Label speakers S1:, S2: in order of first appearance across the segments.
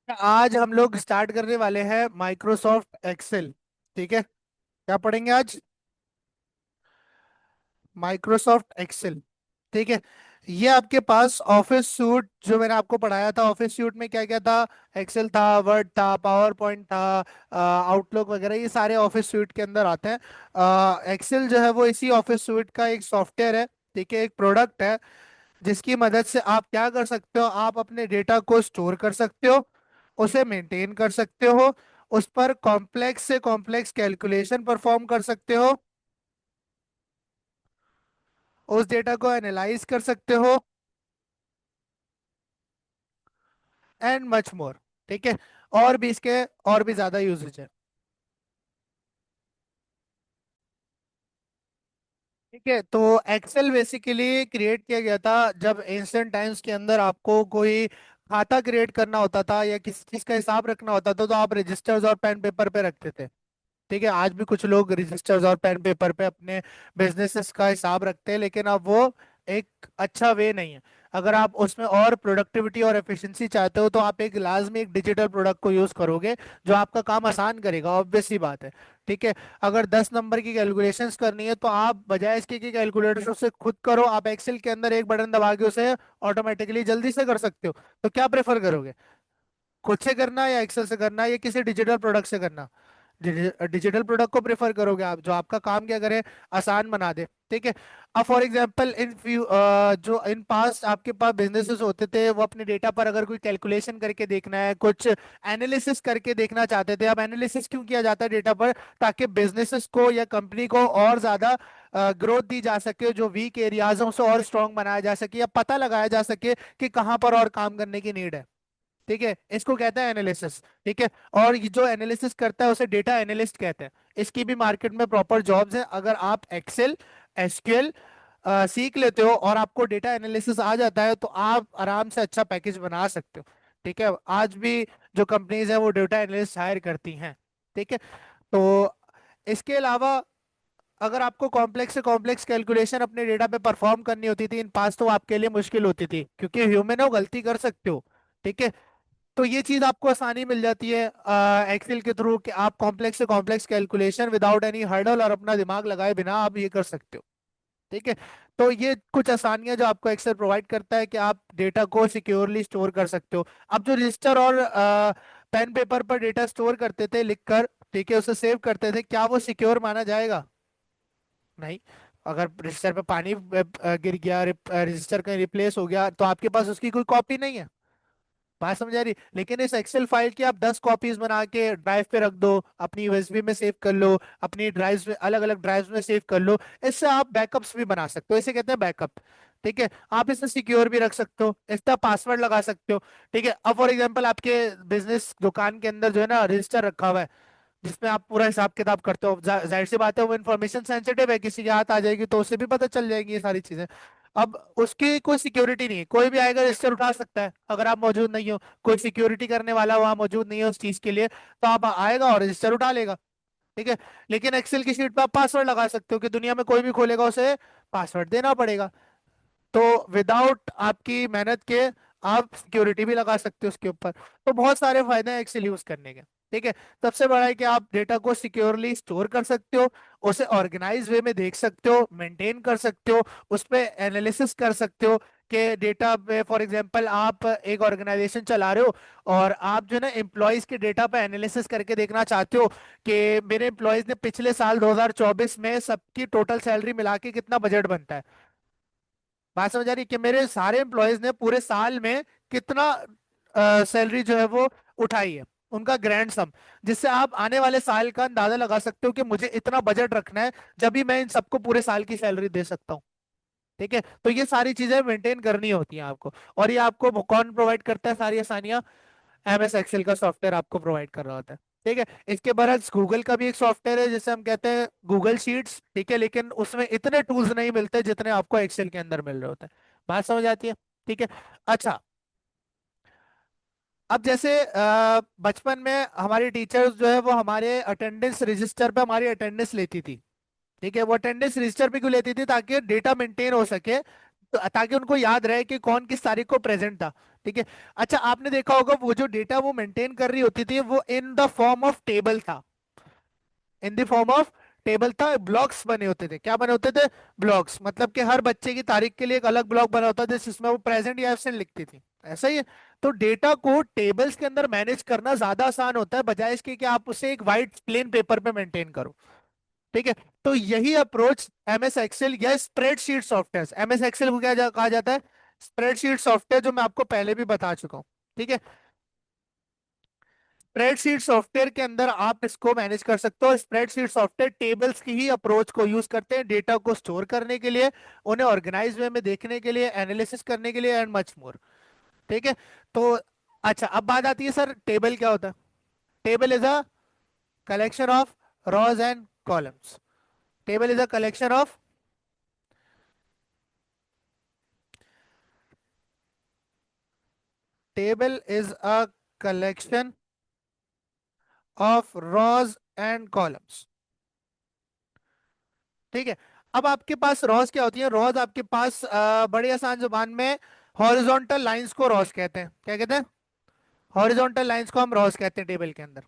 S1: आज हम लोग स्टार्ट करने वाले हैं माइक्रोसॉफ्ट एक्सेल। ठीक है, क्या पढ़ेंगे आज? Microsoft Excel. ठीक है। ये आपके पास ऑफिस सूट जो मैंने आपको पढ़ाया था, ऑफिस सूट में क्या क्या था? एक्सेल था, वर्ड था, पावर पॉइंट था, आउटलुक वगैरह, ये सारे ऑफिस सूट के अंदर आते हैं। एक्सेल जो है वो इसी ऑफिस सूट का एक सॉफ्टवेयर है। ठीक है, एक प्रोडक्ट है जिसकी मदद से आप क्या कर सकते हो, आप अपने डेटा को स्टोर कर सकते हो, उसे मेंटेन कर सकते हो, उस पर कॉम्प्लेक्स से कॉम्प्लेक्स कैलकुलेशन परफॉर्म कर सकते हो, उस डेटा को एनालाइज कर सकते हो, एंड मच मोर। ठीक है, और भी इसके और भी ज्यादा यूजेज है। ठीक है, तो एक्सेल बेसिकली क्रिएट किया गया था जब एंशियंट टाइम्स के अंदर आपको कोई खाता क्रिएट करना होता था या किसी चीज का हिसाब रखना होता था, तो आप रजिस्टर्स और पेन पेपर पे रखते थे। ठीक है, आज भी कुछ लोग रजिस्टर्स और पेन पेपर पे अपने बिजनेसेस का हिसाब रखते हैं, लेकिन अब वो एक अच्छा वे नहीं है। अगर आप उसमें और प्रोडक्टिविटी और एफिशिएंसी चाहते हो तो आप एक लाजमी एक डिजिटल प्रोडक्ट को यूज करोगे जो आपका काम आसान करेगा, ऑब्वियस सी बात है। ठीक है, अगर 10 नंबर की कैलकुलेशंस करनी है तो आप बजाय इसके कि कैलकुलेटर से खुद करो, आप एक्सेल के अंदर एक बटन दबा के उसे ऑटोमेटिकली जल्दी से कर सकते हो। तो क्या प्रेफर करोगे, खुद से करना या एक्सेल से करना या किसी डिजिटल प्रोडक्ट से करना? डिजिटल प्रोडक्ट को प्रेफर करोगे आप, जो आपका काम क्या करे, आसान बना दे। ठीक है। अब फॉर एग्जांपल इन फ्यू जो इन पास्ट आपके पास बिजनेसेस होते थे, वो अपने डेटा पर अगर कोई कैलकुलेशन करके देखना है, कुछ एनालिसिस करके देखना चाहते थे। अब एनालिसिस क्यों किया जाता है डेटा पर? ताकि बिजनेसेस को या कंपनी को और ज्यादा ग्रोथ दी जा सके, जो वीक एरियाज हैं उसे और स्ट्रांग बनाया जा सके, या पता लगाया जा सके कि कहाँ पर और काम करने की नीड है। ठीक है, इसको कहते हैं एनालिसिस। ठीक है, और ये जो एनालिसिस करता है उसे डेटा एनालिस्ट कहते हैं। इसकी भी मार्केट में प्रॉपर जॉब्स हैं। अगर आप एक्सेल, एसक्यूएल सीख लेते हो और आपको डेटा एनालिसिस आ जाता है तो आप आराम से अच्छा पैकेज बना सकते हो। ठीक है, आज भी जो कंपनीज हैं वो डेटा एनालिस्ट हायर करती हैं। ठीक है, तो इसके अलावा अगर आपको कॉम्प्लेक्स से कॉम्प्लेक्स कैलकुलेशन अपने डेटा पे परफॉर्म करनी होती थी इन पास, तो आपके लिए मुश्किल होती थी, क्योंकि ह्यूमन हो, गलती कर सकते हो। ठीक है, तो ये चीज आपको आसानी मिल जाती है एक्सेल के थ्रू, कि आप कॉम्प्लेक्स से complex calculation without any hurdle और अपना दिमाग लगाए बिना आप ये कर सकते हो। ठीक है, तो ये कुछ आसानियां जो आपको एक्सेल प्रोवाइड करता है कि आप डेटा को सिक्योरली स्टोर कर सकते हो। अब जो रजिस्टर और पेन पेपर पर डेटा स्टोर करते थे लिखकर, ठीक है, उसे सेव करते थे, क्या वो सिक्योर माना जाएगा? नहीं। अगर रजिस्टर पे पानी गिर गया, रजिस्टर कहीं रिप्लेस हो गया, तो आपके पास उसकी कोई कॉपी नहीं है। बात समझ आ रही? लेकिन इस एक्सेल फाइल की आप 10 कॉपीज बना के ड्राइव पे रख दो, अपनी यूएसबी में सेव कर लो, अपनी ड्राइव्स में, अलग अलग ड्राइव्स में सेव कर लो। इससे आप बैकअप्स भी बना सकते हो, इसे कहते हैं बैकअप। ठीक है, आप इसे सिक्योर भी रख सकते हो, इसका पासवर्ड लगा सकते हो। ठीक है, अब फॉर एग्जांपल आपके बिजनेस दुकान के अंदर जो है ना रजिस्टर रखा हुआ है, जिसमें आप पूरा हिसाब किताब करते हो, जाहिर सी बात है वो इन्फॉर्मेशन सेंसिटिव है, किसी के हाथ आ जाएगी तो उसे भी पता चल जाएगी ये सारी चीजें। अब उसकी कोई सिक्योरिटी नहीं है, कोई भी आएगा रजिस्टर उठा सकता है अगर आप मौजूद नहीं हो, कोई सिक्योरिटी करने वाला वहां मौजूद नहीं है उस चीज के लिए, तो आप आएगा और रजिस्टर उठा लेगा। ठीक है, लेकिन एक्सेल की शीट पे आप पासवर्ड लगा सकते हो कि दुनिया में कोई भी खोलेगा उसे पासवर्ड देना पड़ेगा। तो विदाउट आपकी मेहनत के आप सिक्योरिटी भी लगा सकते हो उसके ऊपर। तो बहुत सारे फायदे हैं एक्सेल यूज करने के। ठीक है, सबसे बड़ा है कि आप डेटा को सिक्योरली स्टोर कर सकते हो, उसे ऑर्गेनाइज वे में देख सकते हो, मेंटेन कर सकते हो, उस पे एनालिसिस कर सकते हो कि डेटा पे फॉर एग्जांपल आप एक ऑर्गेनाइजेशन चला रहे हो और आप जो है ना एम्प्लॉयज के डेटा पे एनालिसिस करके देखना चाहते हो कि मेरे एम्प्लॉयज ने पिछले साल 2024 में सबकी टोटल सैलरी मिला के कितना बजट बनता है। बात समझ आ रही है कि मेरे सारे एम्प्लॉयज ने पूरे साल में कितना सैलरी जो है वो उठाई है, उनका ग्रैंड सम, जिससे आप आने वाले साल का अंदाजा लगा सकते हो कि मुझे इतना बजट रखना है जब भी मैं इन सबको पूरे साल की सैलरी दे सकता हूँ। ठीक है, तो ये सारी चीजें मेंटेन करनी होती हैं आपको, और ये आपको कौन प्रोवाइड करता है सारी आसानियां? एमएस एक्सेल का सॉफ्टवेयर आपको प्रोवाइड कर रहा होता है। ठीक है, इसके बरक्स गूगल का भी एक सॉफ्टवेयर है जिसे हम कहते हैं गूगल शीट्स। ठीक है, लेकिन उसमें इतने टूल्स नहीं मिलते जितने आपको एक्सेल के अंदर मिल रहे होते हैं। बात समझ आती है? ठीक है। अच्छा, अब जैसे बचपन में हमारी टीचर्स जो है वो हमारे अटेंडेंस रजिस्टर पे हमारी अटेंडेंस लेती थी। ठीक है, वो अटेंडेंस रजिस्टर पे क्यों लेती थी? ताकि डेटा मेंटेन हो सके, तो ताकि उनको याद रहे कि कौन किस तारीख को प्रेजेंट था। ठीक है। अच्छा, आपने देखा होगा वो जो डेटा वो मेंटेन कर रही होती थी वो in the form of table था। In the form of table था, ब्लॉक्स बने होते थे। क्या बने होते थे? ब्लॉक्स, मतलब कि हर बच्चे की तारीख के लिए एक अलग ब्लॉक बना होता था जिसमें वो प्रेजेंट या एब्सेंट लिखती थी। ऐसा ही है। तो डेटा को टेबल्स के अंदर मैनेज करना ज्यादा आसान होता है बजाय इसके कि आप उसे एक वाइट प्लेन पेपर पे मेंटेन करो। ठीक है। तो यही अप्रोच एमएस एक्सेल या स्प्रेडशीट सॉफ्टवेयर, एमएस एक्सेल को कहा जाता है? स्प्रेडशीट सॉफ्टवेयर, जो मैं आपको पहले भी बता चुका हूँ। ठीक है। स्प्रेडशीट सॉफ्टवेयर के अंदर आप इसको मैनेज कर सकते हो। स्प्रेडशीट सॉफ्टवेयर टेबल्स की ही अप्रोच को यूज करते हैं डेटा को स्टोर करने के लिए, उन्हें ऑर्गेनाइज वे में देखने के लिए, एनालिसिस करने के लिए, एंड मच मोर। ठीक है। तो अच्छा, अब बात आती है सर टेबल क्या होता है? Table is a collection of rows and columns. Table is a collection of, table is a collection of rows and columns. ठीक है। अब आपके पास रॉज क्या होती है? रॉज आपके पास बड़ी आसान जुबान में हॉरिजॉन्टल लाइंस को रॉज कहते हैं। क्या कहते हैं? हॉरिजॉन्टल लाइंस को हम रॉज कहते हैं टेबल के अंदर।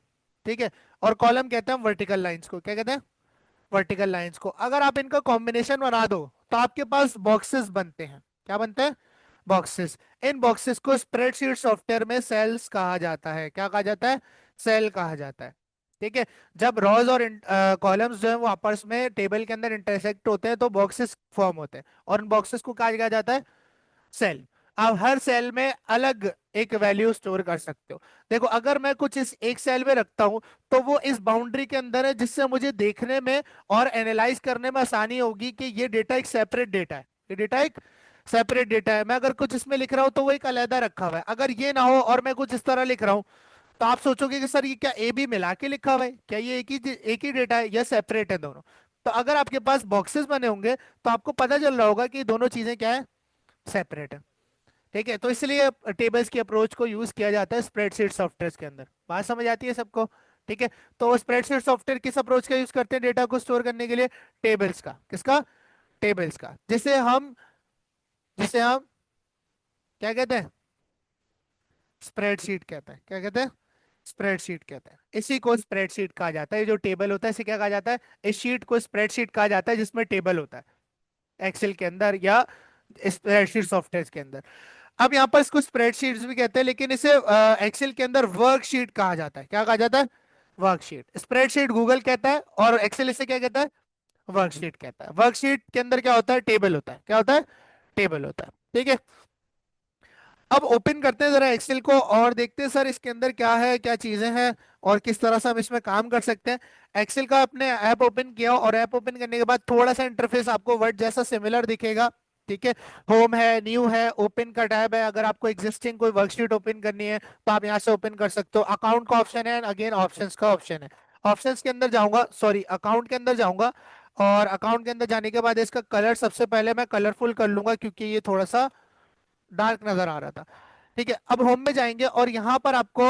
S1: ठीक है। और कॉलम कहते हैं हम वर्टिकल लाइंस को। क्या कहते हैं? वर्टिकल लाइंस को। अगर आप इनका कॉम्बिनेशन बना दो तो आपके पास बॉक्सेस बनते हैं। क्या बनते हैं? बॉक्सेस। इन बॉक्सेस को स्प्रेडशीट सॉफ्टवेयर में सेल्स कहा जाता है। क्या कहा जाता है? सेल कहा जाता है। ठीक है। जब रॉज और कॉलम्स जो है वो आपस में टेबल के अंदर इंटरसेक्ट होते हैं तो बॉक्सेस फॉर्म होते हैं, और उन बॉक्सेस को कहा जाता है सेल। आप हर सेल में अलग एक वैल्यू स्टोर कर सकते हो। देखो, अगर मैं कुछ इस एक सेल में रखता हूं तो वो इस बाउंड्री के अंदर है, जिससे मुझे देखने में और एनालाइज करने में आसानी होगी कि ये डेटा एक सेपरेट डेटा है। ये डेटा एक सेपरेट डेटा है। मैं अगर कुछ इसमें लिख रहा हूं तो वो एक अलहदा रखा हुआ है। अगर ये ना हो और मैं कुछ इस तरह लिख रहा हूं तो आप सोचोगे कि सर ये क्या ए बी मिला के लिखा हुआ है? क्या ये एक ही डेटा है या सेपरेट है दोनों? तो अगर आपके पास बॉक्सेस बने होंगे तो आपको पता चल रहा होगा कि दोनों चीजें क्या है? सेपरेट है। ठीक है। तो इसलिए टेबल्स की अप्रोच को यूज किया जाता है स्प्रेडशीट सॉफ्टवेयर के अंदर। बात समझ आती है सबको? ठीक है। तो स्प्रेडशीट सॉफ्टवेयर किस अप्रोच का यूज करते हैं डेटा को स्टोर करने के लिए? टेबल्स का। किसका? टेबल्स का। जिसे हम क्या कहते हैं? स्प्रेडशीट कहते हैं। क्या कहते हैं? स्प्रेडशीट कहते हैं। इसी को स्प्रेडशीट कहा जाता है। जो टेबल होता है इसे क्या कहा जाता है? इस शीट को स्प्रेडशीट कहा जाता है जिसमें टेबल होता है, एक्सेल के अंदर या स्प्रेडशीट सॉफ्टवेयर के अंदर। अब यहाँ पर इसको स्प्रेडशीट्स भी कहते हैं, लेकिन इसे एक्सेल के अंदर वर्कशीट कहा जाता है। क्या कहा जाता है? वर्कशीट। स्प्रेडशीट गूगल कहता है और एक्सेल इसे क्या कहता है? वर्कशीट कहता है। वर्कशीट के अंदर क्या होता है? टेबल होता है। क्या होता है? टेबल होता है। ठीक है। अब ओपन करते हैं जरा एक्सेल को और देखते हैं सर इसके अंदर क्या है, क्या चीजें हैं और किस तरह से हम इसमें काम कर सकते हैं। एक्सेल का अपने ऐप ओपन किया और ऐप ओपन करने के बाद थोड़ा सा इंटरफेस आपको वर्ड जैसा सिमिलर दिखेगा। ठीक है। होम है, न्यू है, ओपन का टैब है। अगर आपको एग्जिस्टिंग कोई वर्कशीट ओपन करनी है तो आप यहाँ से ओपन कर सकते हो। अकाउंट का ऑप्शन है, अगेन ऑप्शंस का ऑप्शन है। ऑप्शंस के अंदर जाऊंगा, सॉरी अकाउंट के अंदर जाऊंगा, और अकाउंट के अंदर जाने के बाद इसका कलर सबसे पहले मैं कलरफुल कर लूंगा क्योंकि ये थोड़ा सा डार्क नजर आ रहा था। ठीक है। अब होम में जाएंगे और यहाँ पर आपको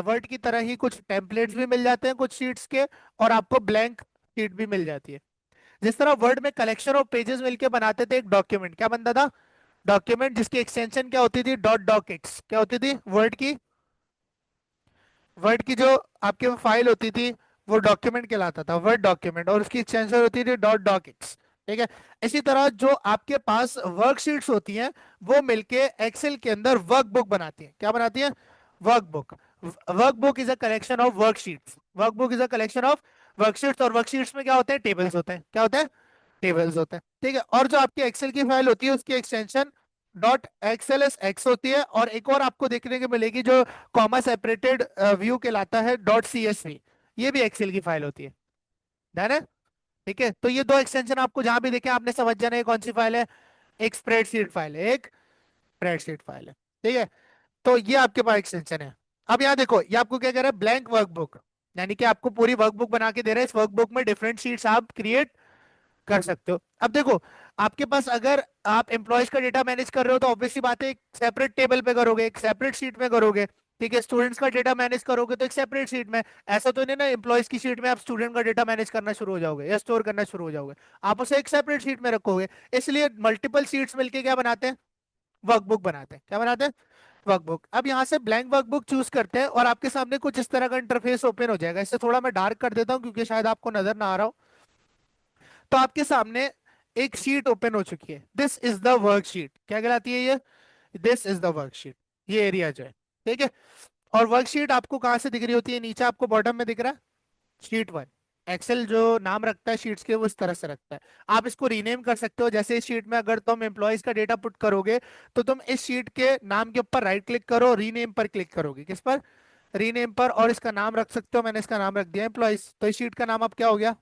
S1: वर्ड की तरह ही कुछ टेम्पलेट्स भी मिल जाते हैं कुछ शीट्स के, और आपको ब्लैंक शीट भी मिल जाती है। जिस तरह वर्ड में कलेक्शन ऑफ पेजेस मिलके बनाते थे एक डॉक्यूमेंट, क्या बनता था? डॉक्यूमेंट, जिसकी एक्सटेंशन क्या होती थी? Dot doc x. क्या होती थी? वर्ड की जो आपके फाइल होती थी वो डॉक्यूमेंट कहलाता था, वर्ड डॉक्यूमेंट, और उसकी एक्सटेंशन होती थी डॉट डॉक एक्स। ठीक है। इसी तरह जो आपके पास वर्कशीट्स होती हैं वो मिलके एक्सेल के अंदर वर्कबुक बनाती हैं। क्या बनाती हैं? Workbook. Workbook is a collection of worksheets. Workbook is a collection of worksheets, और वर्कशीट्स में क्या होते हैं? टेबल्स होते हैं। क्या होते हैं? टेबल्स होते हैं। ठीक है। और जो आपकी एक्सेल की फाइल होती है उसकी extension dot XL S x होती है, और एक और आपको देखने को मिलेगी जो कॉमा सेपरेटेड व्यू कहलाता है, डॉट सी एस वी। ये भी एक्सेल की फाइल होती है। ध्यान है? ठीक है। तो ये दो एक्सटेंशन आपको जहां भी देखे आपने समझ जाना है कौन सी फाइल है। एक स्प्रेडशीट फाइल है, एक स्प्रेडशीट फाइल है। ठीक है। तो ये आपके पास एक्सटेंशन है। अब यहाँ देखो, ये आपको क्या कह रहा है? Blank workbook. यानी कि आपको पूरी वर्कबुक बना के दे रहा है। इस वर्कबुक में डिफरेंट शीट्स आप क्रिएट कर सकते हो। अब देखो, आपके पास अगर आप एम्प्लॉयज का डेटा मैनेज कर रहे हो तो ऑब्वियसली बात है एक सेपरेट टेबल पे करोगे, एक सेपरेट शीट में करोगे। ठीक है, स्टूडेंट्स का डेटा मैनेज करोगे तो एक सेपरेट शीट में। ऐसा तो नहीं ना एम्प्लॉयज की शीट में आप स्टूडेंट का डेटा मैनेज करना शुरू हो जाओगे या स्टोर करना शुरू हो जाओगे। आप उसे एक सेपरेट शीट में रखोगे। इसलिए मल्टीपल शीट्स मिलके क्या बनाते हैं, वर्कबुक बनाते हैं। क्या बनाते हैं, वर्कबुक। अब यहाँ से ब्लैंक वर्कबुक चूज करते हैं और आपके सामने कुछ इस तरह का इंटरफेस ओपन हो जाएगा। इसे थोड़ा मैं डार्क कर देता हूँ क्योंकि शायद आपको नजर ना आ रहा हो। तो आपके सामने एक शीट ओपन हो चुकी है, दिस इज द वर्कशीट। क्या कहलाती है ये, दिस इज द वर्कशीट। ये एरिया जो है, ठीक है। और वर्कशीट आपको कहाँ से दिख रही होती है, नीचे आपको बॉटम में दिख रहा है शीट 1। एक्सेल जो नाम रखता है शीट्स के वो इस तरह से रखता है। आप इसको रीनेम कर सकते हो, जैसे इस शीट में अगर तुम एम्प्लॉयज का डेटा पुट करोगे तो तुम इस शीट के नाम के ऊपर राइट क्लिक करो, रीनेम पर क्लिक करोगे। किस पर, रीनेम पर, और इसका नाम रख सकते हो। मैंने इसका नाम रख दिया एम्प्लॉयज, तो इस शीट का नाम अब क्या हो गया,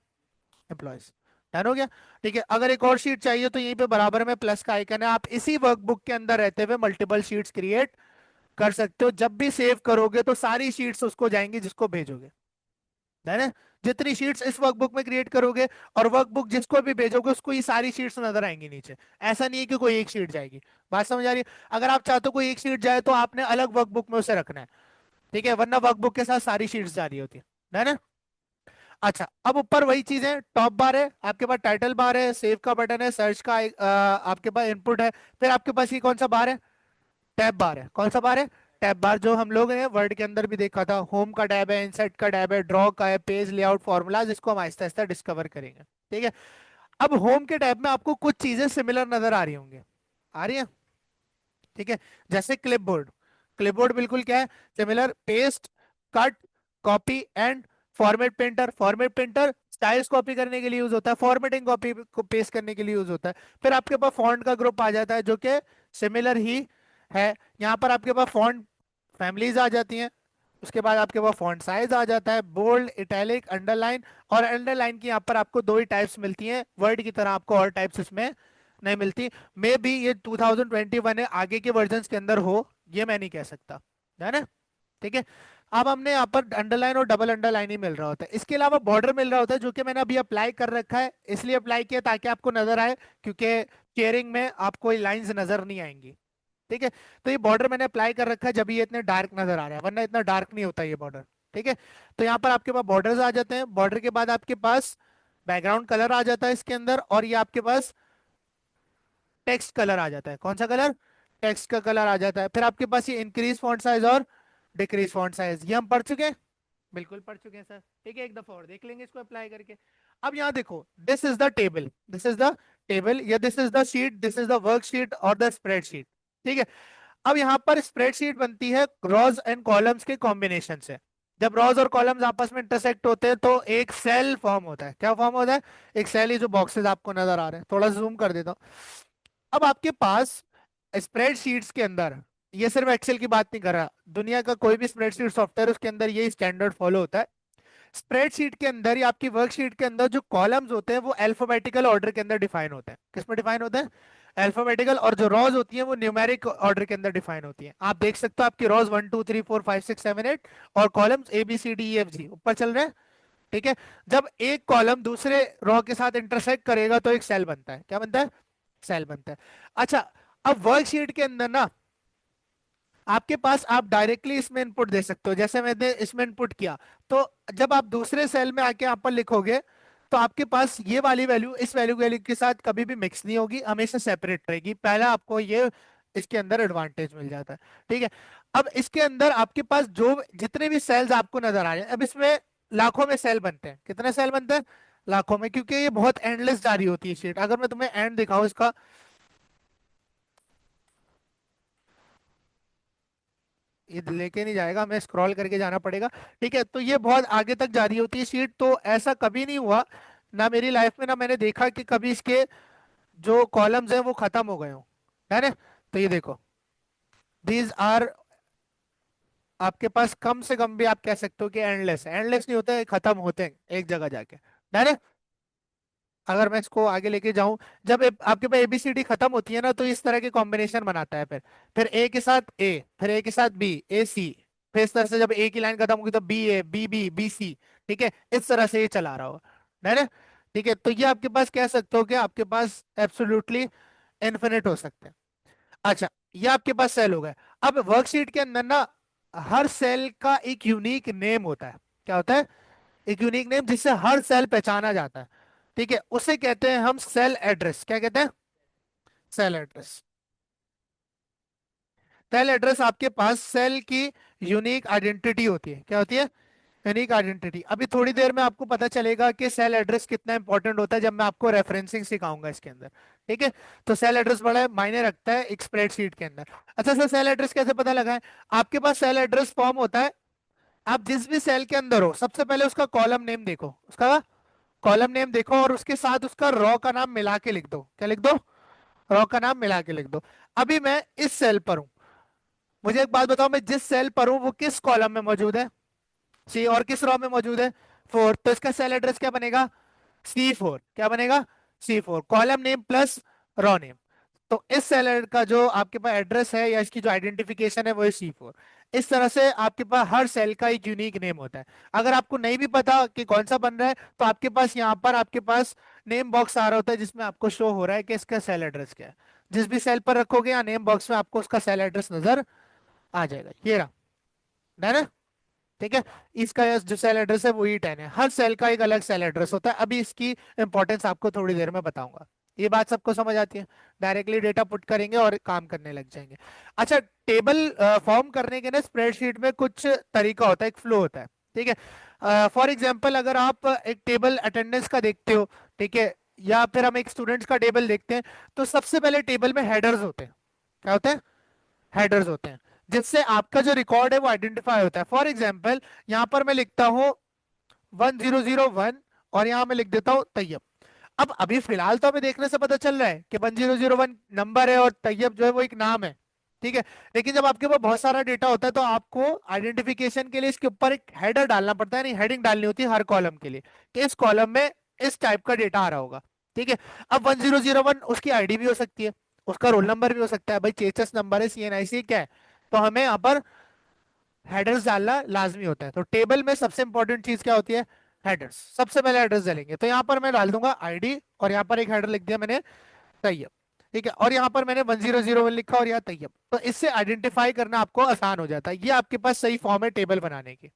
S1: एम्प्लॉयज। डन हो गया। ठीक है, अगर एक और शीट चाहिए तो यहीं पे बराबर में प्लस का आइकन है। आप इसी वर्कबुक के अंदर रहते हुए मल्टीपल शीट्स क्रिएट कर सकते हो। जब भी सेव करोगे तो सारी शीट्स उसको जाएंगी जिसको भेजोगे। है ना, जितनी शीट्स इस वर्कबुक में क्रिएट करोगे और वर्कबुक जिसको भी भेजोगे उसको ये सारी शीट्स नजर आएंगी नीचे। ऐसा नहीं है कि कोई एक शीट जाएगी। बात समझ आ रही है, अगर आप चाहते हो कोई एक शीट जाए तो आपने अलग वर्कबुक में उसे रखना है। ठीक है, वरना वर्कबुक के साथ सारी शीट्स जा रही होती है ना। अच्छा, अब ऊपर वही चीज है, टॉप बार है आपके पास, टाइटल बार है, सेव का बटन है, सर्च का आपके पास इनपुट है। फिर आपके पास ये कौन सा बार है, टैब बार है। कौन सा बार है, टैब बार, जो हम लोग हैं वर्ड के अंदर भी देखा था। होम का टैब है, इंसर्ट का टैब है, ड्रॉ का है, पेज लेआउट, फॉर्मूलाज, इसको हम आहिस्ता आहिस्ता डिस्कवर करेंगे। ठीक है, अब होम के टैब में आपको कुछ चीजें सिमिलर नजर आ रही होंगी, आ रही है। ठीक है, जैसे क्लिपबोर्ड। क्लिपबोर्ड बिल्कुल क्या है, similar. Paste, cut, copy and format printer. Format printer styles copy करने के लिए यूज होता है, फॉर्मेटिंग कॉपी को पेस्ट करने के लिए यूज होता है। फिर आपके पास फॉन्ट का ग्रुप आ जाता है जो कि सिमिलर ही है। यहाँ पर आपके पास फॉन्ट फैमिलीज आ जाती हैं। उसके बाद आपके पास फॉन्ट साइज आ जाता है, बोल्ड, इटैलिक, अंडरलाइन। और अंडरलाइन की यहाँ पर आपको दो ही टाइप्स मिलती हैं, वर्ड की तरह आपको और टाइप्स इसमें नहीं मिलती। मे बी ये 2021 है, आगे के वर्जन्स के अंदर हो, ये मैं नहीं कह सकता, है ना। ठीक है, अब हमने यहाँ पर अंडरलाइन और डबल अंडरलाइन ही मिल रहा होता है। इसके अलावा बॉर्डर मिल रहा होता है जो कि मैंने अभी अप्लाई कर रखा है, इसलिए अप्लाई किया ताकि आपको नजर आए, क्योंकि शेयरिंग में आपको ये लाइंस नजर नहीं आएंगी। ठीक है, तो ये बॉर्डर मैंने अप्लाई कर रखा है जब ये इतने डार्क नजर आ रहा है, वरना इतना डार्क नहीं होता ये बॉर्डर। ठीक है, तो यहाँ पर आपके पास बॉर्डर्स आ जाते हैं। बॉर्डर के बाद आपके पास बैकग्राउंड कलर आ जाता है इसके अंदर, और ये आपके पास टेक्स्ट कलर आ जाता है। कौन सा कलर, टेक्स्ट का कलर आ जाता है। फिर आपके पास ये इंक्रीज फॉन्ट साइज और डिक्रीज फॉन्ट साइज, ये हम पढ़ चुके हैं, बिल्कुल पढ़ चुके हैं सर। ठीक है, एक दफा और देख लेंगे इसको अप्लाई करके। अब यहाँ देखो, this is the table, this is the table, या this is the sheet, this is the worksheet और द स्प्रेडशीट। ठीक है, अब यहाँ पर स्प्रेडशीट बनती है रॉज एंड कॉलम्स के कॉम्बिनेशन से। जब रॉज और कॉलम्स आपस में इंटरसेक्ट होते हैं तो एक सेल फॉर्म होता है। क्या फॉर्म होता है, एक सेल। ही जो बॉक्सेस आपको नजर आ रहे हैं, थोड़ा जूम कर देता हूँ। अब आपके पास स्प्रेडशीट्स के अंदर, ये सिर्फ एक्सेल की बात नहीं कर रहा, दुनिया का कोई भी स्प्रेडशीट सॉफ्टवेयर उसके अंदर ये स्टैंडर्ड फॉलो होता है। स्प्रेडशीट के अंदर या आपकी वर्कशीट के अंदर जो कॉलम्स होते हैं वो अल्फाबेटिकल ऑर्डर के अंदर डिफाइन होते हैं। किस में डिफाइन होते हैं, अल्फाबेटिकल। और जो रॉज होती है वो न्यूमेरिक ऑर्डर के अंदर डिफाइन होती है। आप देख सकते हो आपकी रॉज 1 2 3 4 5 6 7 8, और कॉलम्स ABCDEFG ऊपर चल रहे हैं। ठीक है, जब एक कॉलम दूसरे रॉ के साथ इंटरसेक्ट करेगा तो एक सेल बनता है। क्या बनता है, सेल बनता है। अच्छा, अब वर्कशीट के अंदर ना आपके पास, आप डायरेक्टली इसमें इनपुट दे सकते हो, जैसे मैंने इसमें इनपुट किया। तो जब आप दूसरे सेल में आके यहाँ पर लिखोगे तो आपके पास ये वाली वैल्यू इस वैल्यू वैल्यू के साथ कभी भी मिक्स नहीं होगी, हमेशा सेपरेट रहेगी। पहला आपको ये इसके अंदर एडवांटेज मिल जाता है। ठीक है, अब इसके अंदर आपके पास जो जितने भी सेल्स आपको नजर आ रहे हैं, अब इसमें लाखों में सेल बनते हैं। कितने सेल बनते हैं, लाखों में, क्योंकि ये बहुत एंडलेस जा रही होती है शीट। अगर मैं तुम्हें एंड दिखाऊं इसका, ये लेके नहीं जाएगा, हमें स्क्रॉल करके जाना पड़ेगा। ठीक है, तो ये बहुत आगे तक जा रही होती है शीट। तो ऐसा कभी नहीं हुआ ना मेरी लाइफ में, ना मैंने देखा कि कभी इसके जो कॉलम्स हैं वो खत्म हो गए हो, है ना। तो ये देखो, दीज आर, आपके पास कम से कम भी आप कह सकते हो कि एंडलेस है। एंडलेस नहीं होते, खत्म होते हैं एक जगह जाके, है ना। अगर मैं इसको आगे लेके जाऊं, जब आपके पास ABCD खत्म होती है ना तो इस तरह के कॉम्बिनेशन बनाता है। फिर A के साथ A, फिर A के साथ B, AC। फिर इस तरह से जब A की लाइन खत्म होगी तो BA, BB, BC। ठीक है, इस तरह से ये चला रहा हो, है ना। ठीक है, तो ये आपके पास कह सकते हो कि आपके पास एब्सोल्युटली इन्फिनिट हो सकते हैं। अच्छा, ये आपके पास सेल हो गए। अब वर्कशीट के अंदर ना हर सेल का एक यूनिक नेम होता है। क्या होता है? एक यूनिक नेम जिससे हर सेल पहचाना जाता है। ठीक है, उसे कहते हैं हम सेल एड्रेस। क्या कहते हैं? Cell address. सेल एड्रेस आपके पास सेल की यूनिक आइडेंटिटी होती है। क्या होती है? Unique identity. अभी थोड़ी देर में आपको पता चलेगा कि सेल एड्रेस कितना इंपॉर्टेंट होता है जब मैं आपको रेफरेंसिंग सिखाऊंगा इसके अंदर। ठीक है, तो सेल एड्रेस बड़ा मायने रखता है एक स्प्रेडशीट के अंदर। अच्छा सर, सेल एड्रेस कैसे पता लगाएं? आपके पास सेल एड्रेस फॉर्म होता है। आप जिस भी सेल के अंदर हो सबसे पहले उसका कॉलम नेम देखो, उसका कॉलम नेम देखो और उसके साथ उसका रॉ का नाम मिला के लिख दो। क्या लिख दो? रॉ का नाम मिला के लिख दो। अभी मैं इस सेल पर हूं, मुझे एक बात बताओ, मैं जिस सेल पर हूं वो किस कॉलम में मौजूद है? सी। और किस रॉ में मौजूद है? फोर। तो इसका सेल एड्रेस क्या बनेगा? C4। क्या बनेगा? C4। Column name plus raw name. तो इस सेलर का जो आपके पास एड्रेस है या इसकी जो आइडेंटिफिकेशन है वो है C4। इस तरह से आपके पास हर सेल का एक यूनिक नेम होता है। अगर आपको नहीं भी पता कि कौन सा बन रहा है तो आपके पास यहाँ पर आपके पास नेम बॉक्स आ रहा होता है जिसमें आपको शो हो रहा है कि इसका सेल एड्रेस क्या है। जिस भी सेल पर रखोगे या नेम बॉक्स में आपको उसका सेल एड्रेस नजर आ जाएगा। ये रहा। डन है? ठीक है, इसका जो सेल एड्रेस है वो E10 है। हर सेल का एक अलग सेल एड्रेस होता है। अभी इसकी इंपॉर्टेंस आपको थोड़ी देर में बताऊंगा। ये बात सबको समझ आती है? डायरेक्टली डेटा पुट करेंगे और काम करने लग जाएंगे। अच्छा, टेबल फॉर्म करने के ना स्प्रेडशीट में कुछ तरीका होता है, एक फ्लो होता है। ठीक है, फॉर एग्जाम्पल अगर आप एक टेबल अटेंडेंस का देखते हो, ठीक है, या फिर हम एक स्टूडेंट्स का टेबल देखते हैं, तो सबसे पहले टेबल में हेडर्स होते हैं। क्या होते हैं? हेडर्स होते हैं, जिससे आपका जो रिकॉर्ड है वो आइडेंटिफाई होता है। फॉर एग्जाम्पल यहाँ पर मैं लिखता हूँ 1001 और यहाँ मैं लिख देता हूँ तैयब। अब अभी फिलहाल तो हमें देखने से पता चल रहा है कि 1001 नंबर है और तैयब जो है वो एक नाम है। ठीक है, लेकिन जब आपके पास बहुत सारा डेटा होता है तो आपको आइडेंटिफिकेशन के लिए इसके ऊपर एक हेडर डालना पड़ता है, नहीं हेडिंग डालनी होती है हर कॉलम के लिए कि इस कॉलम में इस टाइप का डेटा आ रहा होगा। ठीक है, अब 1001 उसकी आईडी भी हो सकती है, उसका रोल नंबर भी हो सकता है। भाई चेचस नंबर है, CNIC क्या है, तो हमें यहाँ पर हेडर्स डालना लाजमी होता है। तो टेबल में सबसे इंपॉर्टेंट चीज क्या होती है? हेडर्स। सबसे पहले हेडर्स डालेंगे, तो यहाँ पर मैं डाल दूंगा आईडी और यहाँ पर एक हेडर लिख दिया मैंने तैयब। ठीक है, और यहाँ पर मैंने 1001 लिखा और यहाँ तैयब। तो इससे आइडेंटिफाई करना आपको आसान हो जाता है। ये आपके पास सही फॉर्म है टेबल बनाने की।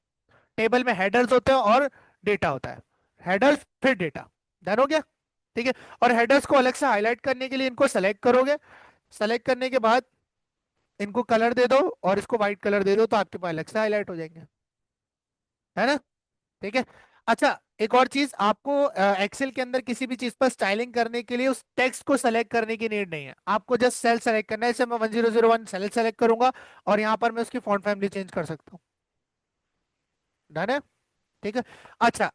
S1: टेबल में हेडर्स होते हैं और डेटा होता है। हेडर्स फिर डेटा। डन हो गया? ठीक है, और हेडर्स को अलग से हाईलाइट करने के लिए इनको सेलेक्ट करोगे। सेलेक्ट करने के बाद इनको कलर दे दो और इसको व्हाइट कलर दे दो तो आपके पास अलग से हाईलाइट हो जाएंगे। है ना? ठीक है। अच्छा, एक और चीज, आपको एक्सेल के अंदर किसी भी चीज पर स्टाइलिंग करने के लिए उस टेक्स्ट को सेलेक्ट करने की नीड नहीं है। आपको जस्ट सेल सेलेक्ट करना है। जैसे मैं 1001 सेल सेलेक्ट करूंगा और यहाँ पर मैं उसकी फॉन्ट फैमिली चेंज कर सकता हूँ। डन है? ठीक है। अच्छा,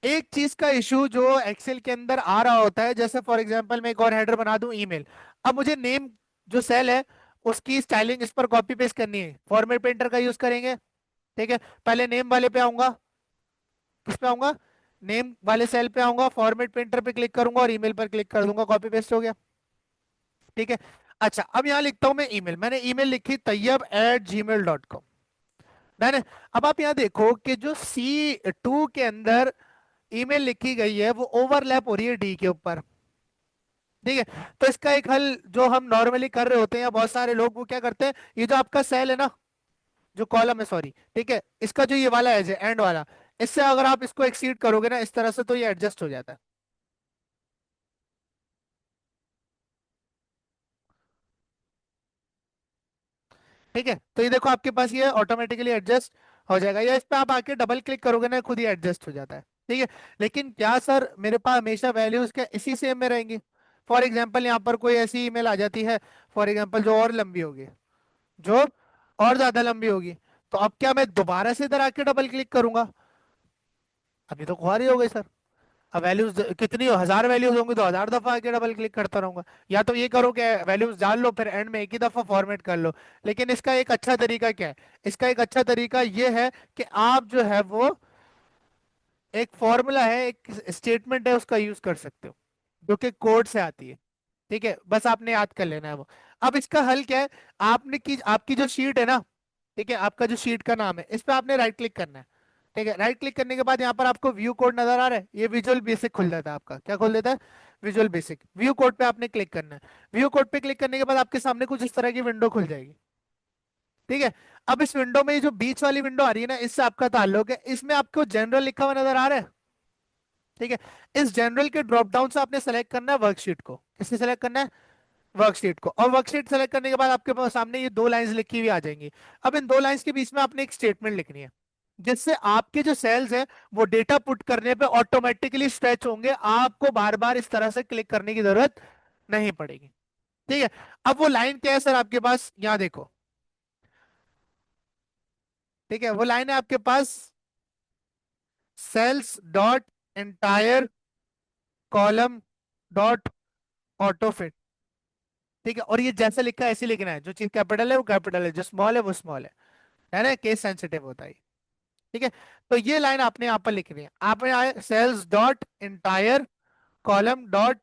S1: एक चीज का इशू जो एक्सेल के अंदर आ रहा होता है, जैसे फॉर एग्जांपल मैं एक और हेडर बना दूं ईमेल। अब मुझे नेम जो सेल है उसकी स्टाइलिंग इस पर कॉपी पेस्ट करनी है, फॉर्मेट पेंटर का यूज करेंगे। ठीक है, पहले नेम वाले पे आऊंगा। किस पे आऊंगा? नेम वाले सेल पे आऊंगा, फॉर्मेट पेंटर पे क्लिक करूंगा और ईमेल पर क्लिक कर दूंगा, कॉपी पेस्ट हो गया। ठीक है। अच्छा, अब यहाँ लिखता हूं मैं ईमेल। मैंने ईमेल लिखी तैयब@gmail.com। डन है? अब आप यहाँ देखो कि जो C2 के अंदर ईमेल लिखी गई है वो ओवरलैप हो रही है D के ऊपर। ठीक है, तो इसका एक हल जो हम नॉर्मली कर रहे होते हैं या बहुत सारे लोग वो क्या करते हैं, ये जो आपका सेल है ना, जो कॉलम है सॉरी, ठीक है, इसका जो ये वाला है एंड वाला, इससे अगर आप इसको एक्सीड करोगे ना इस तरह से तो ये एडजस्ट हो जाता है। ठीक है, तो ये देखो आपके पास ये ऑटोमेटिकली एडजस्ट हो जाएगा, या इस पे आप आके डबल क्लिक करोगे ना खुद ही एडजस्ट हो जाता है। ठीक है, लेकिन क्या सर मेरे पास हमेशा वैल्यूज क्या इसी सेम में रहेंगी? फॉर एग्जाम्पल यहाँ पर कोई ऐसी ईमेल आ जाती है, फॉर एग्जाम्पल जो और लंबी होगी, जो और ज्यादा लंबी होगी, तो अब क्या मैं दोबारा से इधर आके डबल क्लिक करूंगा? अभी तो खुआरी हो गई सर। अब वैल्यूज कितनी हो, 1000 वैल्यूज होंगी तो 1000 दफा आके डबल क्लिक करता रहूंगा। या तो ये करो कि वैल्यूज डाल लो फिर एंड में एक ही दफा फॉर्मेट कर लो। लेकिन इसका एक अच्छा तरीका क्या है? इसका एक अच्छा तरीका ये है कि आप जो है वो एक फॉर्मूला है, एक स्टेटमेंट है, उसका यूज कर सकते हो जो कि कोड से आती है। ठीक है, बस आपने याद कर लेना है वो। अब इसका हल क्या है? आपने की आपकी जो शीट है ना, ठीक है, आपका जो शीट का नाम है इस पे आपने राइट क्लिक करना है। ठीक है, राइट क्लिक करने के बाद यहाँ पर आपको व्यू कोड नजर आ रहा है, ये विजुअल बेसिक खुल जाता है आपका। क्या खोल देता है? Visual basic. व्यू कोड पे आपने क्लिक करना है। व्यू कोड पे क्लिक करने के बाद आपके सामने कुछ इस तरह की विंडो खुल जाएगी। ठीक है। अब इस विंडो में ये जो बीच वाली विंडो आ रही है ना, इससे आपका ताल्लुक है, इसमें आपको जनरल लिखा हुआ नजर आ रहा है। ठीक है। इस जनरल के ड्रॉप डाउन से आपने सेलेक्ट करना है वर्कशीट को। किससे सेलेक्ट करना है? वर्कशीट को। और वर्कशीट सेलेक्ट करने के बाद आपके पास सामने ये दो लाइंस लिखी हुई आ जाएंगी। अब इन दो लाइंस के बीच में आपने एक स्टेटमेंट लिखनी है, जिससे आपके जो सेल्स हैं वो डेटा पुट करने पे ऑटोमेटिकली स्ट्रेच होंगे, आपको बार बार इस तरह से क्लिक करने की जरूरत नहीं पड़ेगी। ठीक है। अब वो लाइन क्या है सर आपके पास, यहाँ देखो। ठीक है, वो लाइन है आपके पास, cells dot entire column dot autofit. ठीक है, और ये जैसे लिखा है ऐसे लिखना है, जो चीज कैपिटल है वो कैपिटल है, जो स्मॉल है वो स्मॉल है ना, केस सेंसिटिव होता है। ठीक है। तो ये लाइन आपने यहाँ पर लिखनी है। आपने आए cells dot entire column dot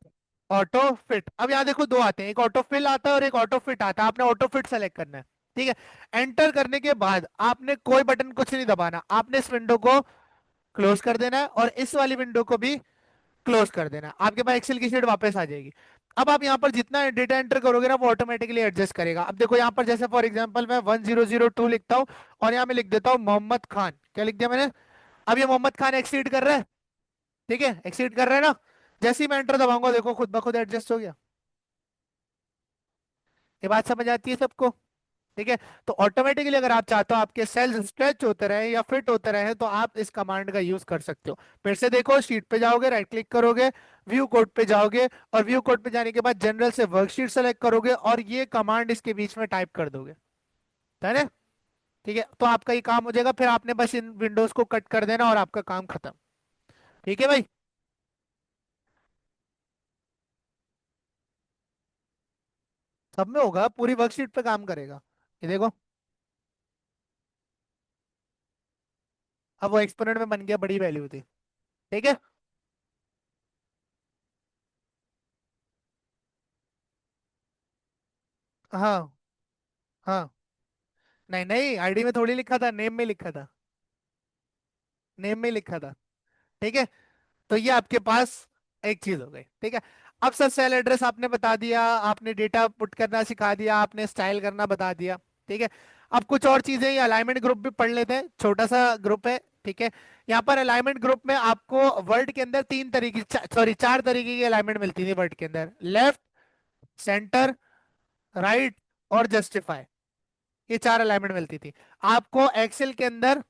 S1: auto fit. अब यहाँ देखो दो आते हैं, एक ऑटो फिल आता है और एक ऑटो फिट आता है, आपने ऑटो फिट सेलेक्ट करना है। ठीक है। एंटर करने के बाद आपने कोई बटन कुछ नहीं दबाना, आपने इस विंडो को क्लोज कर देना है और इस वाली विंडो को भी क्लोज कर देना, आपके पास एक्सेल की शीट वापस आ जाएगी। अब आप यहाँ पर जितना डेटा एंटर करोगे ना, वो ऑटोमेटिकली एडजस्ट करेगा। अब देखो यहाँ पर जैसे फॉर एग्जांपल मैं 1002 लिखता हूँ और यहाँ मैं लिख देता हूँ मोहम्मद खान। क्या लिख दिया मैंने? अब ये मोहम्मद खान एक्सीड कर रहा है। ठीक है, एक्सीड कर रहा है ना। जैसे ही मैं एंटर दबाऊंगा देखो खुद ब खुद एडजस्ट हो गया। ये बात समझ आती है सबको? ठीक है। तो ऑटोमेटिकली अगर आप चाहते हो आपके सेल्स स्ट्रेच होते रहे या फिट होते रहे, तो आप इस कमांड का यूज कर सकते हो। फिर से देखो, शीट पे जाओगे, राइट क्लिक करोगे, व्यू कोड पे जाओगे, और व्यू कोड पे जाने के बाद जनरल से वर्कशीट सेलेक्ट करोगे और ये कमांड इसके बीच में टाइप कर दोगे। है ना? ठीक है, तो आपका ये काम हो जाएगा, फिर आपने बस इन विंडोज को कट कर देना और आपका काम खत्म। ठीक है भाई। सब में होगा, पूरी वर्कशीट पे काम करेगा। ये देखो, अब वो एक्सपोनेंट में बन गया, बड़ी वैल्यू थी। ठीक है। हाँ हाँ। नहीं नहीं, आईडी में थोड़ी लिखा था, नेम में लिखा था। नेम में लिखा था। ठीक है। तो ये आपके पास एक चीज हो गई। ठीक है। अब सर सेल एड्रेस आपने बता दिया, आपने डेटा पुट करना सिखा दिया, आपने स्टाइल करना बता दिया। ठीक है। अब कुछ और चीजें, ये अलाइनमेंट ग्रुप भी पढ़ लेते हैं, छोटा सा ग्रुप है। ठीक है। यहाँ पर अलाइनमेंट ग्रुप में आपको वर्ड के अंदर तीन तरीके, सॉरी चार तरीके की अलाइनमेंट मिलती थी वर्ड के अंदर। लेफ्ट, सेंटर, राइट और जस्टिफाई। ये चार अलाइनमेंट मिलती थी। आपको एक्सेल के अंदर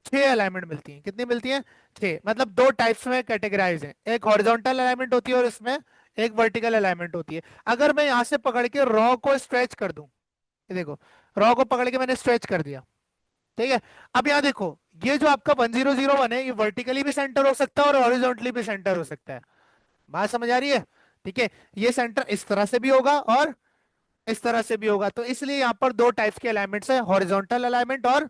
S1: छह अलाइनमेंट मिलती हैं। कितनी मिलती हैं? छह। मतलब दो टाइप्स में कैटेगराइज हैं, एक हॉरिजॉन्टल अलाइनमेंट होती है और इसमें एक वर्टिकल अलाइनमेंट होती है। अगर मैं यहां से पकड़ के रॉ को स्ट्रेच कर दूं, ये देखो, रॉ को पकड़ के मैंने स्ट्रेच कर दिया। ठीक है। अब यहाँ देखो, ये जो आपका 1001 है, ये वर्टिकली भी सेंटर हो सकता है और हॉरिजॉन्टली भी सेंटर हो सकता है। बात समझ आ रही है? ठीक है। ये सेंटर इस तरह से भी होगा और इस तरह से भी होगा, तो इसलिए यहाँ पर दो टाइप्स के अलाइनमेंट्स है, हॉरिजॉन्टल अलाइनमेंट और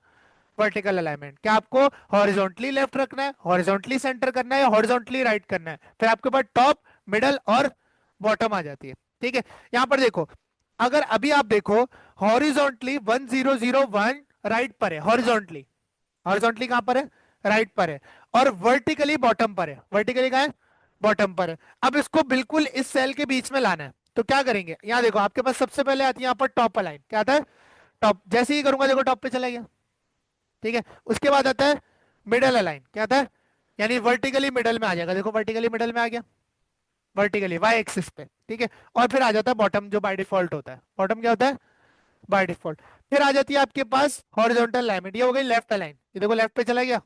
S1: वर्टिकल अलाइनमेंट। क्या आपको हॉरिजॉन्टली लेफ्ट रखना है, हॉरिजॉन्टली सेंटर करना है, या हॉरिजॉन्टली राइट करना है? फिर आपके पास टॉप, मिडल और बॉटम आ जाती है। ठीक है। यहां पर देखो, अगर अभी आप देखो, हॉरिजॉन्टली 1001 राइट पर है, हॉरिजॉन्टली। हॉरिजॉन्टली कहां पर है? राइट पर है। और वर्टिकली बॉटम पर है। वर्टिकली कहां है? बॉटम पर है। अब इसको बिल्कुल इस सेल के बीच में लाना है, तो क्या करेंगे? यहाँ देखो, आपके पास सबसे पहले आती है यहाँ पर टॉप अलाइन। क्या आता है? टॉप। जैसे ही करूंगा देखो टॉप पे चला गया। ठीक है। उसके बाद आता है मिडल अलाइन। क्या आता है? यानी वर्टिकली मिडल में आ जाएगा, देखो वर्टिकली मिडल में आ गया, वर्टिकली वाई एक्सिस पे। ठीक है। और फिर आ जाता है बॉटम, जो बाय डिफॉल्ट होता है। बॉटम क्या होता है? By default. फिर आ जाती है आपके पास हॉरिजॉन्टल अलाइनमेंट, ये हो गई लेफ्ट अलाइन, ये देखो लेफ्ट पे चला गया।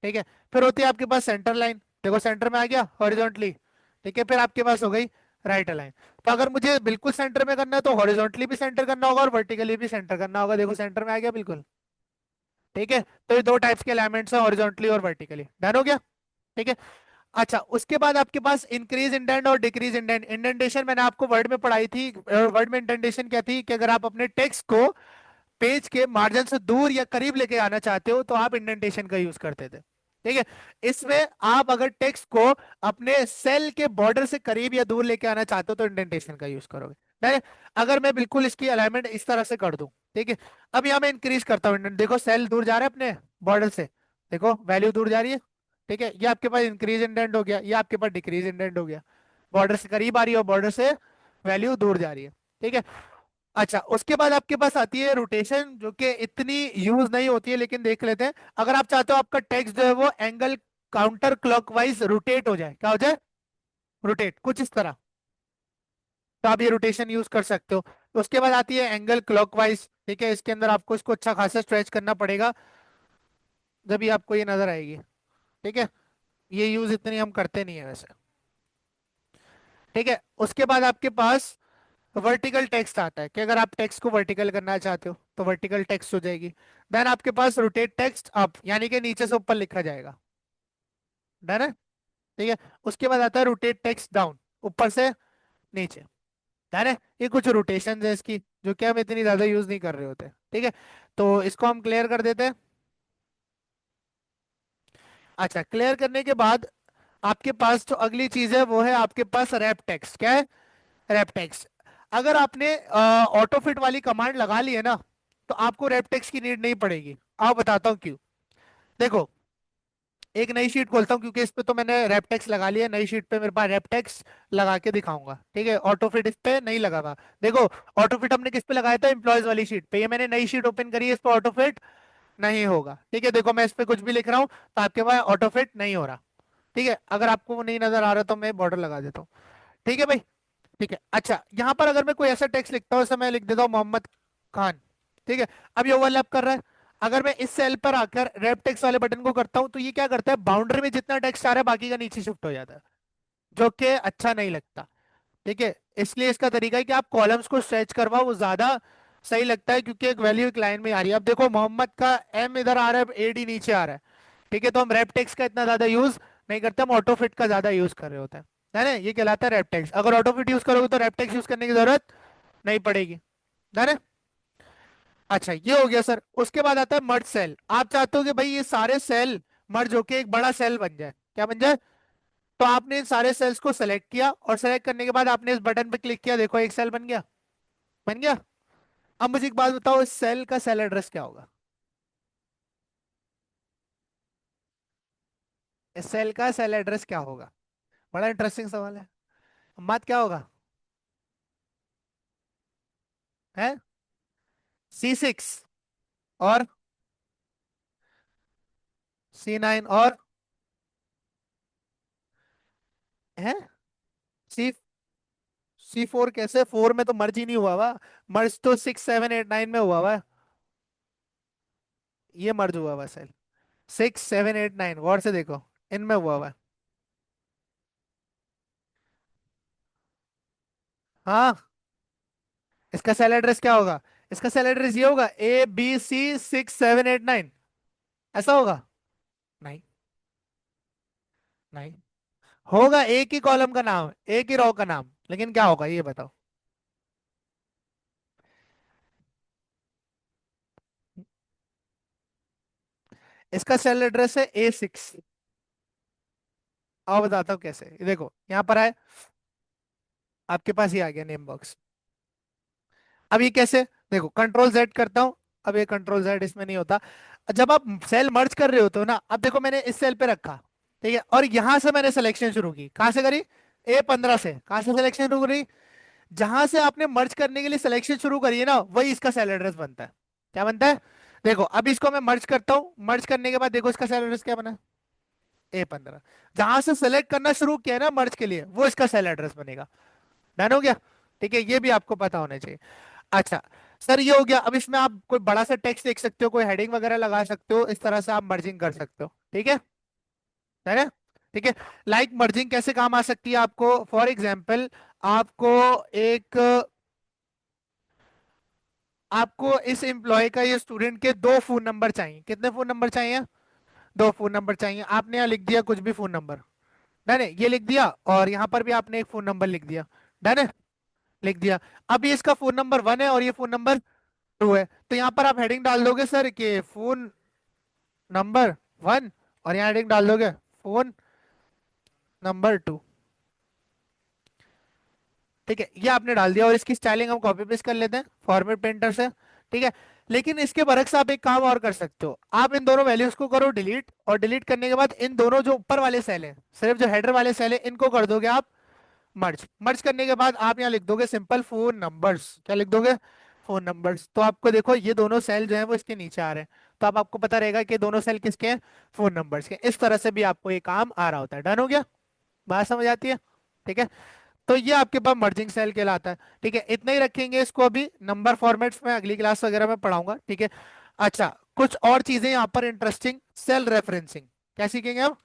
S1: ठीक है। फिर होती है आपके पास सेंटर लाइन, देखो सेंटर में आ गया हॉरिजॉन्टली। ठीक है। फिर आपके पास हो गई राइट अलाइन। तो अगर मुझे बिल्कुल सेंटर में करना है तो हॉरिजॉन्टली भी सेंटर करना होगा और वर्टिकली भी सेंटर करना होगा, देखो सेंटर में आ गया बिल्कुल। ठीक है। तो ये दो टाइप्स के अलाइनमेंट्स है, हॉरिजॉन्टली और वर्टिकली। डन हो गया? ठीक है। अच्छा, उसके बाद आपके पास इंक्रीज इंडेंट और डिक्रीज इंडेंट। इंडेंटेशन मैंने आपको वर्ड में पढ़ाई थी। वर्ड में इंडेंटेशन क्या थी, कि अगर आप अपने टेक्स्ट को पेज के मार्जिन से दूर या करीब लेके आना चाहते हो तो आप इंडेंटेशन का यूज करते थे। ठीक है। इसमें आप अगर टेक्स्ट को अपने सेल के बॉर्डर से करीब या दूर लेके आना चाहते हो तो इंडेंटेशन का यूज करोगे। नहीं, अगर मैं बिल्कुल इसकी अलाइनमेंट इस तरह से कर दूं, ठीक है। अब यहां मैं इंक्रीज करता हूँ, देखो सेल दूर जा रहा है अपने बॉर्डर से, देखो वैल्यू दूर जा रही है। ठीक है, ये आपके पास इंक्रीज इंडेंट हो गया, ये आपके पास डिक्रीज इंडेंट हो गया। बॉर्डर से करीब आ रही है और बॉर्डर से वैल्यू दूर जा रही है। ठीक है। अच्छा, उसके बाद आपके पास आती है रोटेशन, जो कि इतनी यूज नहीं होती है, लेकिन देख लेते हैं। अगर आप चाहते हो आपका टेक्स्ट जो है वो एंगल काउंटर क्लॉकवाइज रोटेट हो जाए, क्या हो जाए? रोटेट, कुछ इस तरह। तो आप ये रोटेशन यूज कर सकते हो। तो उसके बाद आती है एंगल क्लॉकवाइज। ठीक है, इसके अंदर आपको इसको अच्छा खासा स्ट्रेच करना पड़ेगा, जब ये आपको ये नजर आएगी। ठीक है, ये यूज इतनी हम करते नहीं है वैसे। ठीक है, उसके बाद आपके पास वर्टिकल टेक्स्ट आता है, कि अगर आप टेक्स्ट को वर्टिकल करना चाहते हो तो वर्टिकल टेक्स्ट हो जाएगी। देन आपके पास रोटेट टेक्स्ट अप, यानी कि नीचे से ऊपर लिखा जाएगा। डन है। ठीक है, उसके बाद आता है रोटेट टेक्स्ट डाउन, ऊपर से नीचे। डन है। ये कुछ रोटेशन है इसकी, जो कि हम इतनी ज्यादा यूज नहीं कर रहे होते। ठीक है, तो इसको हम क्लियर कर देते हैं। अच्छा, क्लियर करने के बाद आपके पास जो अगली चीज है वो है आपके पास रैप टेक्स्ट। क्या है? Wrap text. अगर आपने ऑटो फिट वाली कमांड लगा ली है ना, तो आपको रैप टेक्स्ट की नीड नहीं पड़ेगी। आप बताता हूँ क्यों। देखो, एक नई शीट खोलता हूँ, क्योंकि इस पे तो मैंने रैप टेक्स्ट लगा लिया। नई शीट पे मेरे पास रैप टेक्स्ट लगा के दिखाऊंगा। ठीक है, ऑटो फिट इस पे नहीं लगा हुआ। देखो, ऑटो फिट हमने किस पे लगाया था? एम्प्लॉयज वाली शीट पे। ये मैंने नई शीट ओपन करी है, इस पे ऑटो फिट नहीं होगा। ठीक है, देखो मैं इस पे कुछ भी लिख रहा हूँ तो आपके पास ऑटो फिट नहीं हो रहा। ठीक है, अगर आपको वो नहीं नजर आ रहा तो मैं बॉर्डर लगा देता हूँ। ठीक है भाई। ठीक है, अच्छा यहाँ पर अगर मैं कोई ऐसा टेक्स्ट लिखता हूँ, जैसे मैं लिख देता हूँ मोहम्मद खान। ठीक है, अब ये ओवरलैप कर रहा है। अगर मैं इस सेल पर आकर रैप टेक्स्ट वाले बटन को करता हूँ, तो ये क्या करता है? बाउंड्री में जितना टेक्स्ट आ रहा है बाकी का नीचे शिफ्ट हो जाता है, जो कि अच्छा नहीं लगता। ठीक है, इसलिए इसका तरीका है कि आप कॉलम्स को स्ट्रेच करवाओ, वो ज्यादा सही लगता है, क्योंकि एक वैल्यू एक लाइन में आ रही है। अब देखो, मोहम्मद का एम इधर आ रहा है, एडी नीचे आ रहा है। ठीक है, तो हम रैप टेक्स्ट का इतना ज्यादा यूज नहीं करते, हम ऑटो फिट का ज्यादा यूज कर रहे होते हैं। है ना? ये कहलाता है रैप टेक्स्ट। अगर ऑटो फिट यूज करोगे तो रैप टेक्स्ट यूज करने की जरूरत नहीं पड़ेगी। है ना? अच्छा, ये हो गया सर। उसके बाद आता है मर्ज सेल। आप चाहते हो कि भाई ये सारे सेल मर्ज होके एक बड़ा सेल बन जाए। क्या बन जाए? तो आपने इन सारे सेल्स को सेलेक्ट किया, और सेलेक्ट करने के बाद आपने इस बटन पे क्लिक किया, देखो एक सेल बन गया। बन गया। अब मुझे एक बात बताओ, इस सेल का सेल एड्रेस क्या होगा? इस सेल का सेल एड्रेस क्या होगा? बड़ा इंटरेस्टिंग सवाल है। मत क्या होगा? है C6 और C9 और है C4। कैसे? 4 में तो मर्ज ही नहीं हुआ हुआ। मर्ज तो 6 7 8 9 में हुआ हुआ है। ये मर्ज हुआ हुआ सेल 6 7 8 9, गौर से देखो, इनमें हुआ हुआ है। हाँ, इसका सेल एड्रेस क्या होगा? इसका सेल एड्रेस ये होगा, ABC 6 7 8 9। ऐसा होगा? नहीं। नहीं होगा। एक ही कॉलम का नाम, एक ही रो का नाम, लेकिन क्या होगा ये बताओ। इसका सेल एड्रेस है A6। आओ बताता हूँ कैसे। ये देखो यहाँ पर है, आपके पास ये आ गया नेम बॉक्स। अब ये कैसे? देखो, कंट्रोल Z करता हूँ। अब ये कंट्रोल Z इसमें नहीं होता। जब आप सेल मर्ज कर रहे होते हो ना, अब देखो मैंने इस सेल पे रखा। ठीक है, और यहां से मैंने सिलेक्शन शुरू की। कहां से करी? A15 से। कहां से सिलेक्शन शुरू करी? जहां से आपने मर्ज करने के लिए सिलेक्शन शुरू करी है ना, वही इसका सेल एड्रेस बनता है। क्या बनता है? देखो, अब इसको मैं मर्ज करता हूँ। मर्ज करने के बाद देखो इसका सेल एड्रेस क्या बना? A15। जहां से सेलेक्ट करना शुरू किया है ना मर्ज के लिए, वो इसका सेल एड्रेस बनेगा। डन हो गया। ठीक है, ये भी आपको पता होना चाहिए। अच्छा सर, ये हो गया। अब इसमें आप कोई बड़ा सा टेक्स्ट लिख सकते हो, कोई हेडिंग वगैरह लगा सकते हो, इस तरह से आप मर्जिंग कर सकते हो। ठीक है ना? ठीक है। लाइक मर्जिंग कैसे काम आ सकती है आपको? फॉर एग्जाम्पल, आपको एक आपको इस एम्प्लॉय का, ये स्टूडेंट के दो फोन नंबर चाहिए। कितने फोन नंबर चाहिए? दो फोन नंबर चाहिए। आपने यहाँ लिख दिया कुछ भी फोन नंबर। डन है, ये लिख दिया। और यहाँ पर भी आपने एक फोन नंबर लिख दिया। डन है, लिख दिया। अब ये इसका फोन नंबर 1 है और ये फोन नंबर 2 है, तो यहाँ पर आप हेडिंग डाल दोगे सर कि फोन नंबर 1, और यहाँ हेडिंग डाल दोगे फोन नंबर 2। ठीक है, ये आपने डाल दिया, और इसकी स्टाइलिंग हम कॉपी पेस्ट कर लेते हैं फॉर्मेट पेंटर से। ठीक है, लेकिन इसके बरक्स आप एक काम और कर सकते हो, आप इन दोनों वैल्यूज को करो डिलीट, और डिलीट करने के बाद इन दोनों जो ऊपर वाले सेल हैं, सिर्फ जो हेडर वाले सेल है, इनको कर दोगे आप मर्ज। मर्ज करने के बाद आप यहाँ लिख दोगे सिंपल फोन नंबर्स। क्या लिख दोगे? Phone numbers. तो आपको देखो ये दोनों सेल जो है वो इसके नीचे आ रहे हैं, तो अब आपको पता रहेगा कि दोनों सेल किसके हैं, फोन नंबर्स के। इस तरह से भी आपको ये काम आ रहा होता है। डन हो गया? बात समझ आती है? ठीक है। तो ये आपके पास मर्जिंग सेल कहलाता है। ठीक है, इतना ही रखेंगे इसको। अभी नंबर फॉर्मेट्स में अगली क्लास वगैरह में पढ़ाऊंगा। ठीक है। अच्छा, कुछ और चीजें यहाँ पर इंटरेस्टिंग, सेल रेफरेंसिंग। क्या सीखेंगे हम?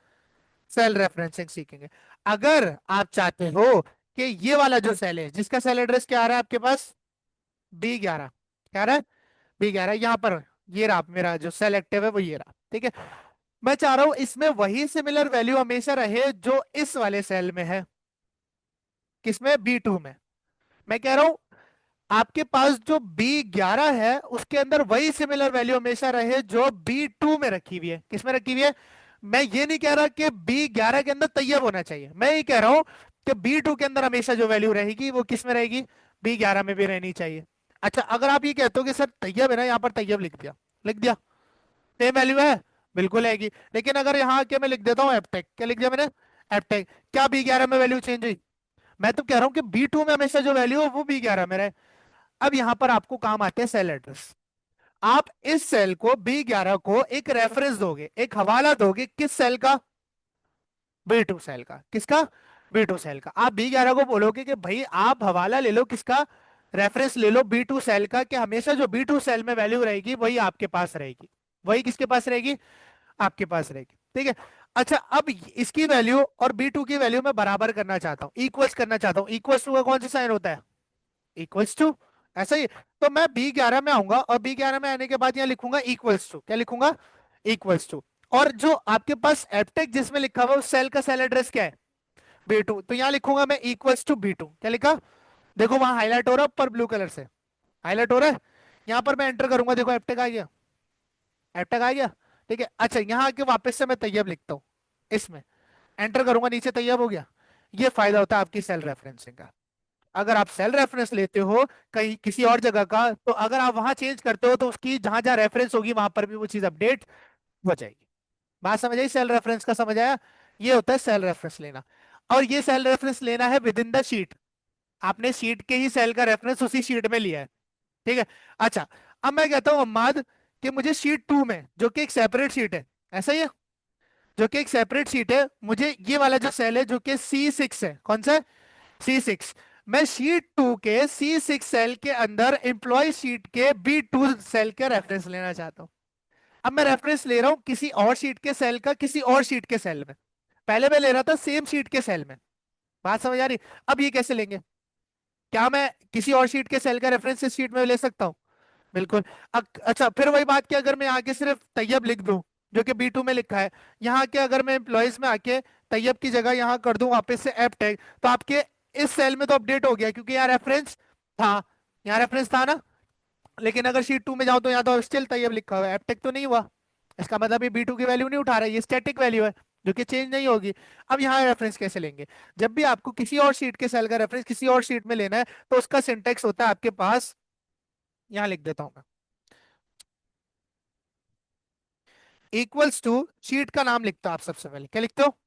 S1: सेल रेफरेंसिंग सीखेंगे। अगर आप चाहते हो कि ये वाला जो सेल है, जिसका सेल एड्रेस क्या आ रहा है आपके पास, B11, क्या आ रहा है? B11 यहाँ पर, ये रहा मेरा जो सेल एक्टिव है वो ये रहा। ठीक है। मैं चाह रहा हूं इसमें वही सिमिलर वैल्यू हमेशा रहे जो इस वाले सेल में है। किसमें? B2 में। मैं कह रहा हूं आपके पास जो B11 है उसके अंदर वही सिमिलर वैल्यू हमेशा रहे जो B2 में रखी हुई है। किसमें रखी हुई है? मैं ये नहीं कह रहा कि B11 के अंदर तैयब होना चाहिए, मैं ये कह रहा हूं कि B2 के अंदर हमेशा जो वैल्यू रहेगी वो किस में रहेगी? B11 में भी रहनी चाहिए। अच्छा, अगर आप ये कहते हो कि सर तैयब है ना, यहाँ पर तैयब लिख दिया, लिख दिया, सेम वैल्यू है, बिल्कुल आएगी। लेकिन अगर यहाँ आके मैं लिख देता हूँ एपटेक, क्या लिख दिया मैंने? एपटेक, क्या B11 में वैल्यू चेंज हुई? मैं तो कह रहा हूँ कि B2 में हमेशा जो वैल्यू हो वो B11 में रहे। अब यहां पर आपको काम आते हैं सेल एड्रेस। आप इस सेल को B11 को एक रेफरेंस दोगे, एक हवाला दोगे, किस सेल का? B2 सेल का। किसका? B2 सेल का। आप B11 को बोलोगे कि भाई आप हवाला ले लो, किसका? रेफरेंस ले लो B2 सेल का, कि हमेशा जो B2 सेल में वैल्यू रहेगी वही आपके पास रहेगी। वही किसके पास रहेगी? आपके पास रहेगी। ठीक है। अच्छा, अब इसकी वैल्यू और B2 की वैल्यू मैं बराबर करना चाहता हूँ, इक्वल्स करना चाहता हूँ। इक्वल्स टू का कौन सा साइन होता है? Equals to. ऐसा ही। तो मैं B11 में आऊंगा और B11 में आने के बाद यहाँ लिखूंगा इक्वल्स टू। क्या लिखूंगा? Equals to. और जो आपके पास एपटेक जिसमें लिखा हुआ है उस सेल का सेल एड्रेस क्या है? B2। तो यहाँ लिखूंगा मैं इक्वल्स टू B2। क्या लिखा? देखो वहां हाईलाइट हो रहा है ऊपर ब्लू कलर से, हाईलाइट हो रहा है। यहाँ पर मैं एंटर करूंगा, देखो एपटेक आ गया, एपटेक आ गया। ठीक है। अच्छा, यहाँ आके वापस से मैं तैयब लिखता हूँ, इसमें एंटर करूंगा, नीचे तैयब हो गया। ये फायदा होता है आपकी सेल रेफरेंसिंग का। अगर आप सेल रेफरेंस लेते हो कहीं किसी और जगह का, तो अगर आप वहां चेंज करते हो तो उसकी जहां जहां रेफरेंस होगी वहां पर भी वो चीज अपडेट हो जाएगी। बात समझ आई? सेल रेफरेंस का समझ आया? ये होता है सेल रेफरेंस लेना। और ये सेल रेफरेंस लेना है विद इन द शीट। आपने शीट के ही सेल का रेफरेंस उसी शीट में लिया है। ठीक है। अच्छा, अब मैं कहता हूँ अम्माद कि मुझे शीट 2 में, जो कि एक सेपरेट शीट है, ऐसा ही है, जो कि एक सेपरेट शीट है, मुझे ये वाला जो सेल है जो कि C6 है, कौन सा है? C6। मैं शीट 2 के C6 सेल के अंदर एम्प्लॉय शीट के B2 सेल के रेफरेंस लेना चाहता हूं। अब मैं रेफरेंस ले रहा हूं किसी और शीट के सेल का, किसी और शीट के सेल में। पहले मैं ले रहा था सेम शीट के सेल में। बात समझ आ रही? अब ये कैसे लेंगे? क्या मैं किसी और शीट के सेल का रेफरेंस इस शीट में ले सकता हूँ? बिल्कुल। अच्छा, फिर वही बात कि अगर मैं आके सिर्फ तैयब लिख दूं, जो कि B2 में लिखा है, यहाँ के अगर मैं एम्प्लॉयज में आके तैयब की जगह यहाँ कर दूं वापस से एप टैग, तो आपके इस सेल में तो अपडेट हो गया क्योंकि यहाँ रेफरेंस था, यहाँ रेफरेंस था ना। लेकिन अगर शीट 2 में जाओ तो यहाँ तो स्टिल तैयब लिखा हुआ है, एप टैग तो नहीं हुआ। इसका मतलब ये B2 की वैल्यू नहीं उठा रहा है, ये स्टैटिक वैल्यू है जो कि चेंज नहीं होगी। अब यहाँ रेफरेंस कैसे लेंगे? जब भी आपको किसी और शीट के सेल का रेफरेंस किसी और शीट में लेना है, तो उसका सिंटेक्स होता है आपके पास, यहाँ लिख देता हूँ मैं, इक्वल्स टू, शीट का नाम लिखते हो आप सबसे पहले। क्या लिखते हो?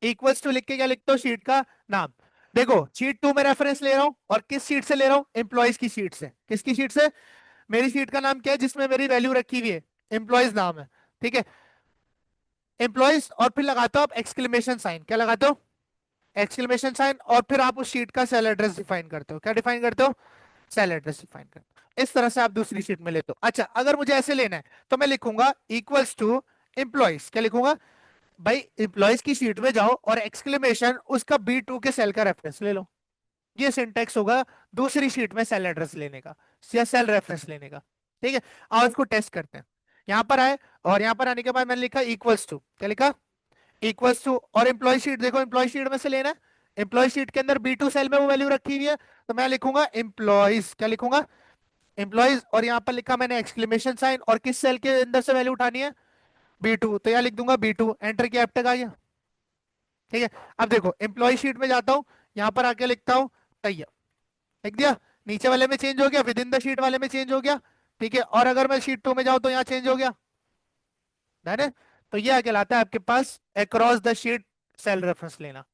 S1: इक्वल्स टू लिख के क्या लिखते हो? शीट का नाम। देखो शीट 2 में रेफरेंस ले रहा हूं, और किस शीट से ले रहा हूं? एम्प्लॉयज की शीट से। किसकी शीट से? मेरी शीट का नाम क्या है जिसमें मेरी वैल्यू रखी हुई है? एम्प्लॉयज नाम है। ठीक है। एम्प्लॉयज, और फिर लगाते हो आप एक्सक्लेमेशन साइन। क्या लगाते हो? Exclamation sign. और फिर आप उस शीट का सेल एड्रेस डिफाइन करते हो। क्या डिफाइन करते हो? सेल एड्रेस डिफाइन करते हो। इस तरह से आप दूसरी शीट में लेते हो। अच्छा, अगर मुझे ऐसे लेना है तो मैं लिखूंगा इक्वल्स टू एम्प्लॉयज। क्या लिखूंगा? भाई एम्प्लॉयज की शीट में जाओ और एक्सक्लेमेशन उसका B2 के सेल का रेफरेंस ले लो। ये सिंटेक्स होगा दूसरी शीट में सेल एड्रेस लेने का या सेल रेफरेंस लेने का। ठीक है। आओ इसको टेस्ट करते हैं। यहां पर आए, और यहां पर आने के बाद मैंने लिखा इक्वल्स टू। क्या लिखा? इक्वल्स टू, और एम्प्लॉय शीट, देखो एम्प्लॉय शीट में से लेना है। एम्प्लॉय शीट के अंदर B2 सेल में वो वैल्यू रखी हुई है, तो मैं लिखूंगा एम्प्लॉयज। क्या लिखूंगा? एम्प्लॉयज। और यहाँ पर लिखा मैंने एक्सक्लेमेशन साइन, और किस सेल के अंदर से वैल्यू उठानी है? B2। तो यहाँ लिख दूंगा B2, एंटर किया, अब तक आ गया। ठीक है। अब देखो एम्प्लॉय शीट में जाता हूँ, यहाँ पर आके लिखता हूँ तैयब, लिख दिया। नीचे वाले में चेंज हो गया, विद इन द शीट वाले में चेंज हो गया। ठीक है, और अगर मैं शीट 2 में जाऊं तो यहाँ चेंज हो गया, है ना। तो ये कहलाता है आपके पास across the sheet cell reference लेना।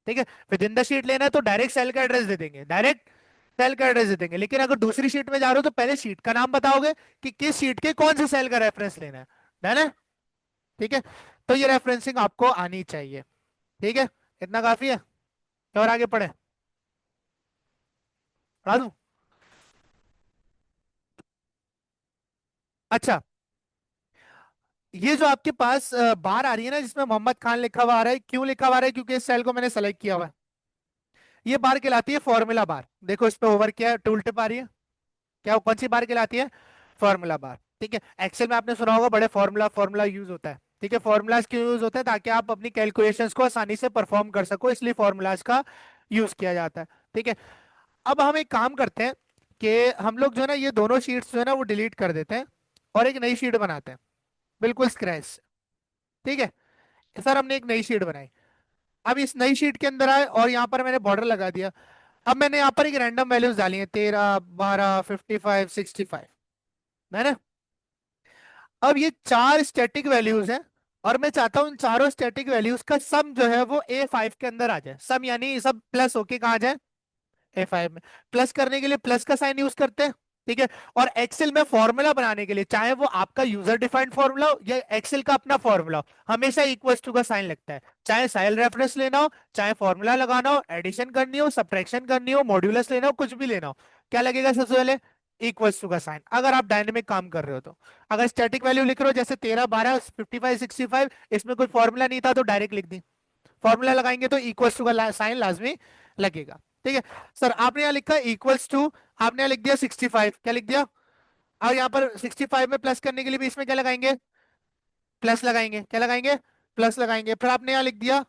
S1: ठीक है, विद इन द शीट लेना है तो डायरेक्ट सेल का एड्रेस दे देंगे, डायरेक्ट सेल का एड्रेस दे देंगे। लेकिन अगर दूसरी शीट में जा रहे हो तो पहले शीट का नाम बताओगे कि किस शीट के कौन से सेल का रेफरेंस लेना है ना। ठीक है, तो ये रेफरेंसिंग आपको आनी चाहिए। ठीक है, इतना काफी है। और आगे पढ़े, पढ़ा दूं? अच्छा, ये जो आपके पास बार आ रही है ना जिसमें मोहम्मद खान लिखा हुआ आ रहा है, क्यों लिखा हुआ आ रहा है? क्योंकि इस सेल को मैंने सेलेक्ट किया हुआ है। ये बार कहलाती है फॉर्मूला बार। देखो इस पे ओवर क्या है, टूल टिप आ रही है, क्या कौन सी बार कहलाती है? Formula bar. ठीक है, एक्सेल में आपने सुना होगा बड़े फॉर्मूला फॉर्मूला यूज होता है। ठीक है, फॉर्मूलाज क्यों यूज होता है? ताकि आप अपनी कैलकुलेशंस को आसानी से परफॉर्म कर सको, इसलिए फॉर्मूलाज का यूज किया जाता है। ठीक है, अब हम एक काम करते हैं कि हम लोग जो है ना ये दोनों शीट्स जो है ना वो डिलीट कर देते हैं और एक नई शीट बनाते हैं, बिल्कुल स्क्रैच से। ठीक है, सर हमने एक नई शीट बनाई। अब इस नई शीट के अंदर आए और यहाँ पर मैंने बॉर्डर लगा दिया। अब मैंने यहाँ पर एक रैंडम वैल्यूज डाली है, 13, 12, 55, 65, है ना। अब ये चार स्टैटिक वैल्यूज हैं और मैं चाहता हूँ इन चारों स्टैटिक वैल्यूज का सम जो है वो A5 के अंदर आ जाए। सम यानी सब प्लस होके कहाँ जाए? A5 में। प्लस करने के लिए प्लस का साइन यूज करते हैं। ठीक है, और एक्सेल में फॉर्मूला बनाने के लिए, चाहे वो आपका यूजर डिफाइंड फॉर्मूला हो या एक्सेल का अपना फॉर्मूला हो, हमेशा इक्वल्स टू का साइन लगता है। चाहे सेल रेफरेंस लेना हो, चाहे फॉर्मूला लगाना हो, एडिशन करनी हो, सब्ट्रैक्शन करनी हो, मॉड्यूलस लेना हो, कुछ भी लेना हो, क्या लगेगा सबसे पहले? इक्वल्स टू का साइन, अगर आप डायनेमिक काम कर रहे हो तो। अगर स्टैटिक वैल्यू लिख रहे हो जैसे 13, 12, 55, 65, इसमें कोई फॉर्मूला नहीं था तो डायरेक्ट लिख दी। फॉर्मूला लगाएंगे तो इक्वल्स टू का साइन लाजमी लगेगा। ठीक है, सर आपने यहाँ लिखा इक्वल्स टू, आपने यहाँ लिख दिया 65, क्या लिख दिया? और यहाँ पर 65 में प्लस करने के लिए भी इसमें क्या लगाएंगे? प्लस लगाएंगे। क्या लगाएंगे? प्लस लगाएंगे। फिर आपने यहाँ लिख दिया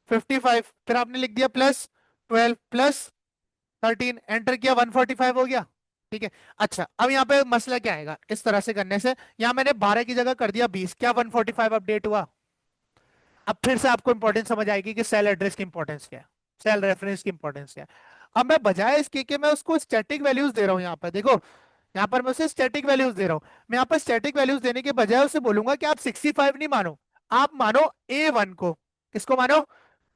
S1: 55, फिर आपने लिख दिया प्लस 12 प्लस 13, एंटर किया, 145 हो गया। ठीक है, अच्छा अब यहाँ पे मसला क्या आएगा इस तरह से करने से? यहाँ मैंने 12 की जगह कर दिया 20, क्या 145 अपडेट हुआ? अब फिर से आपको इंपॉर्टेंस समझ आएगी कि सेल एड्रेस की इंपॉर्टेंस क्या है, सेल रेफरेंस की इंपॉर्टेंस क्या है। अब मैं बजाय इसके कि मैं उसको स्टैटिक वैल्यूज दे रहा हूँ, यहाँ पर देखो, यहाँ पर मैं उसे स्टैटिक वैल्यूज दे रहा हूँ। मैं यहाँ पर स्टैटिक वैल्यूज देने के बजाय उसे बोलूंगा कि आप 65 नहीं मानो, आप मानो A1 को। किसको मानो?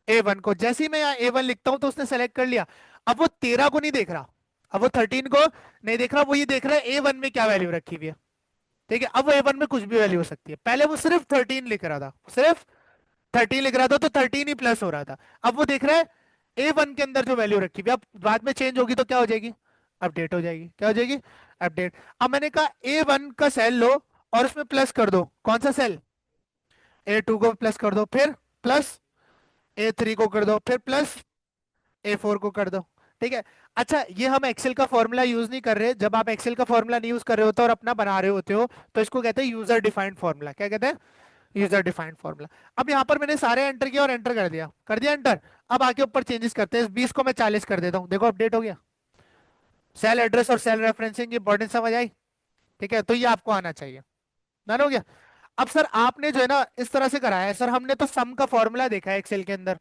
S1: A1 को। जैसे ही मैं यहाँ A1 लिखता हूँ तो उसने सेलेक्ट कर लिया। अब वो 13 को नहीं देख रहा, अब वो 13 को नहीं देख रहा, वो ये देख रहा है A1 में क्या वैल्यू रखी हुई है। ठीक है, अब वो A1 में कुछ भी वैल्यू हो सकती है, पहले वो सिर्फ 13 लिख रहा था, सिर्फ 13 लिख रहा था तो 13 ही प्लस हो रहा था। अब वो देख रहा है A1 के अंदर जो वैल्यू रखी हुई है, अब बाद में चेंज होगी तो क्या हो जाएगी? अपडेट हो जाएगी। क्या हो जाएगी? अपडेट। अब मैंने कहा A1 का सेल लो और उसमें प्लस कर दो, कौन सा सेल? A2 को प्लस कर दो, फिर प्लस A3 को कर दो, फिर प्लस A4 को कर दो। ठीक है, अच्छा ये हम एक्सेल का फॉर्मूला यूज नहीं कर रहे। जब आप एक्सेल का फॉर्मूला नहीं यूज कर रहे होते और अपना बना रहे होते हो तो इसको कहते हैं यूजर डिफाइंड फॉर्मूला। क्या कहते हैं? User defined formula. अब यहाँ पर मैंने सारे एंटर किया और एंटर कर दिया एंटर। अब आके ऊपर चेंजेस करते हैं, 20 को मैं 40 कर देता हूँ, देखो अपडेट हो गया। सेल एड्रेस और सेल रेफरेंसिंग की इंपॉर्टेंस समझ आई? ठीक है, तो ये आपको आना चाहिए। डन हो गया। अब सर आपने जो है ना इस तरह से कराया है, सर हमने तो सम का फॉर्मूला देखा है एक्सेल के अंदर।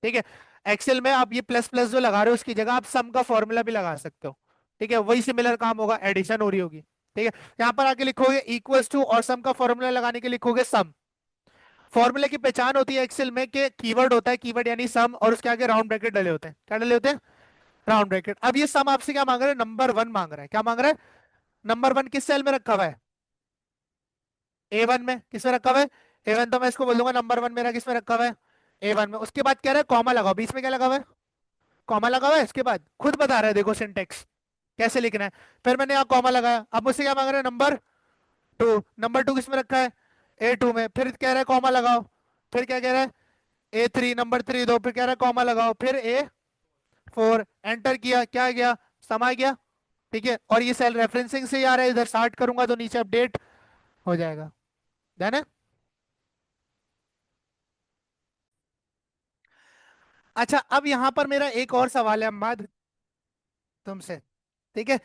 S1: ठीक है, एक्सेल में आप ये प्लस प्लस जो लगा रहे हो उसकी जगह आप सम का फॉर्मूला भी लगा सकते हो। ठीक है, वही सिमिलर काम होगा, एडिशन हो रही होगी। ठीक है, यहाँ पर आके लिखोगे इक्वल्स टू और सम का फॉर्मूला लगाने के लिखोगे सम। फॉर्मूले की पहचान होती है एक्सेल में कि कीवर्ड होता है, कीवर्ड यानी सम, और उसके आगे राउंड ब्रैकेट डले होते हैं। क्या डले होते हैं? Round bracket. अब ये सम आपसे क्या मांग रहा है? नंबर 1 मांग रहा है। क्या मांग रहा है? नंबर 1 किस सेल में रखा हुआ है? A1 में। किस में रखा हुआ है? A1, तो मैं इसको बोल दूंगा नंबर 1 मेरा किस में रखा हुआ है? A1 में। उसके बाद कह रहा है कॉमा लगाओ, बीच में क्या लगा हुआ है? कॉमा लगा हुआ है। इसके बाद खुद बता रहा है, देखो सिंटेक्स कैसे लिखना है। फिर मैंने यहाँ कॉमा लगाया, अब मुझसे क्या मांग रहा है? नंबर 2। नंबर 2 किस में रखा है? A2 में। फिर कह रहा है कॉमा लगाओ, फिर क्या कह रहा है? A3, नंबर 3 दो, फिर कह रहा है कॉमा लगाओ, फिर A4, एंटर किया, क्या आ गया? समा गया। ठीक है, और ये सेल रेफरेंसिंग से ही आ रहा है, इधर स्टार्ट करूंगा तो नीचे अपडेट हो जाएगा। ध्यान है? अच्छा, अब यहां पर मेरा एक और सवाल है अम्माद तुमसे। ठीक है,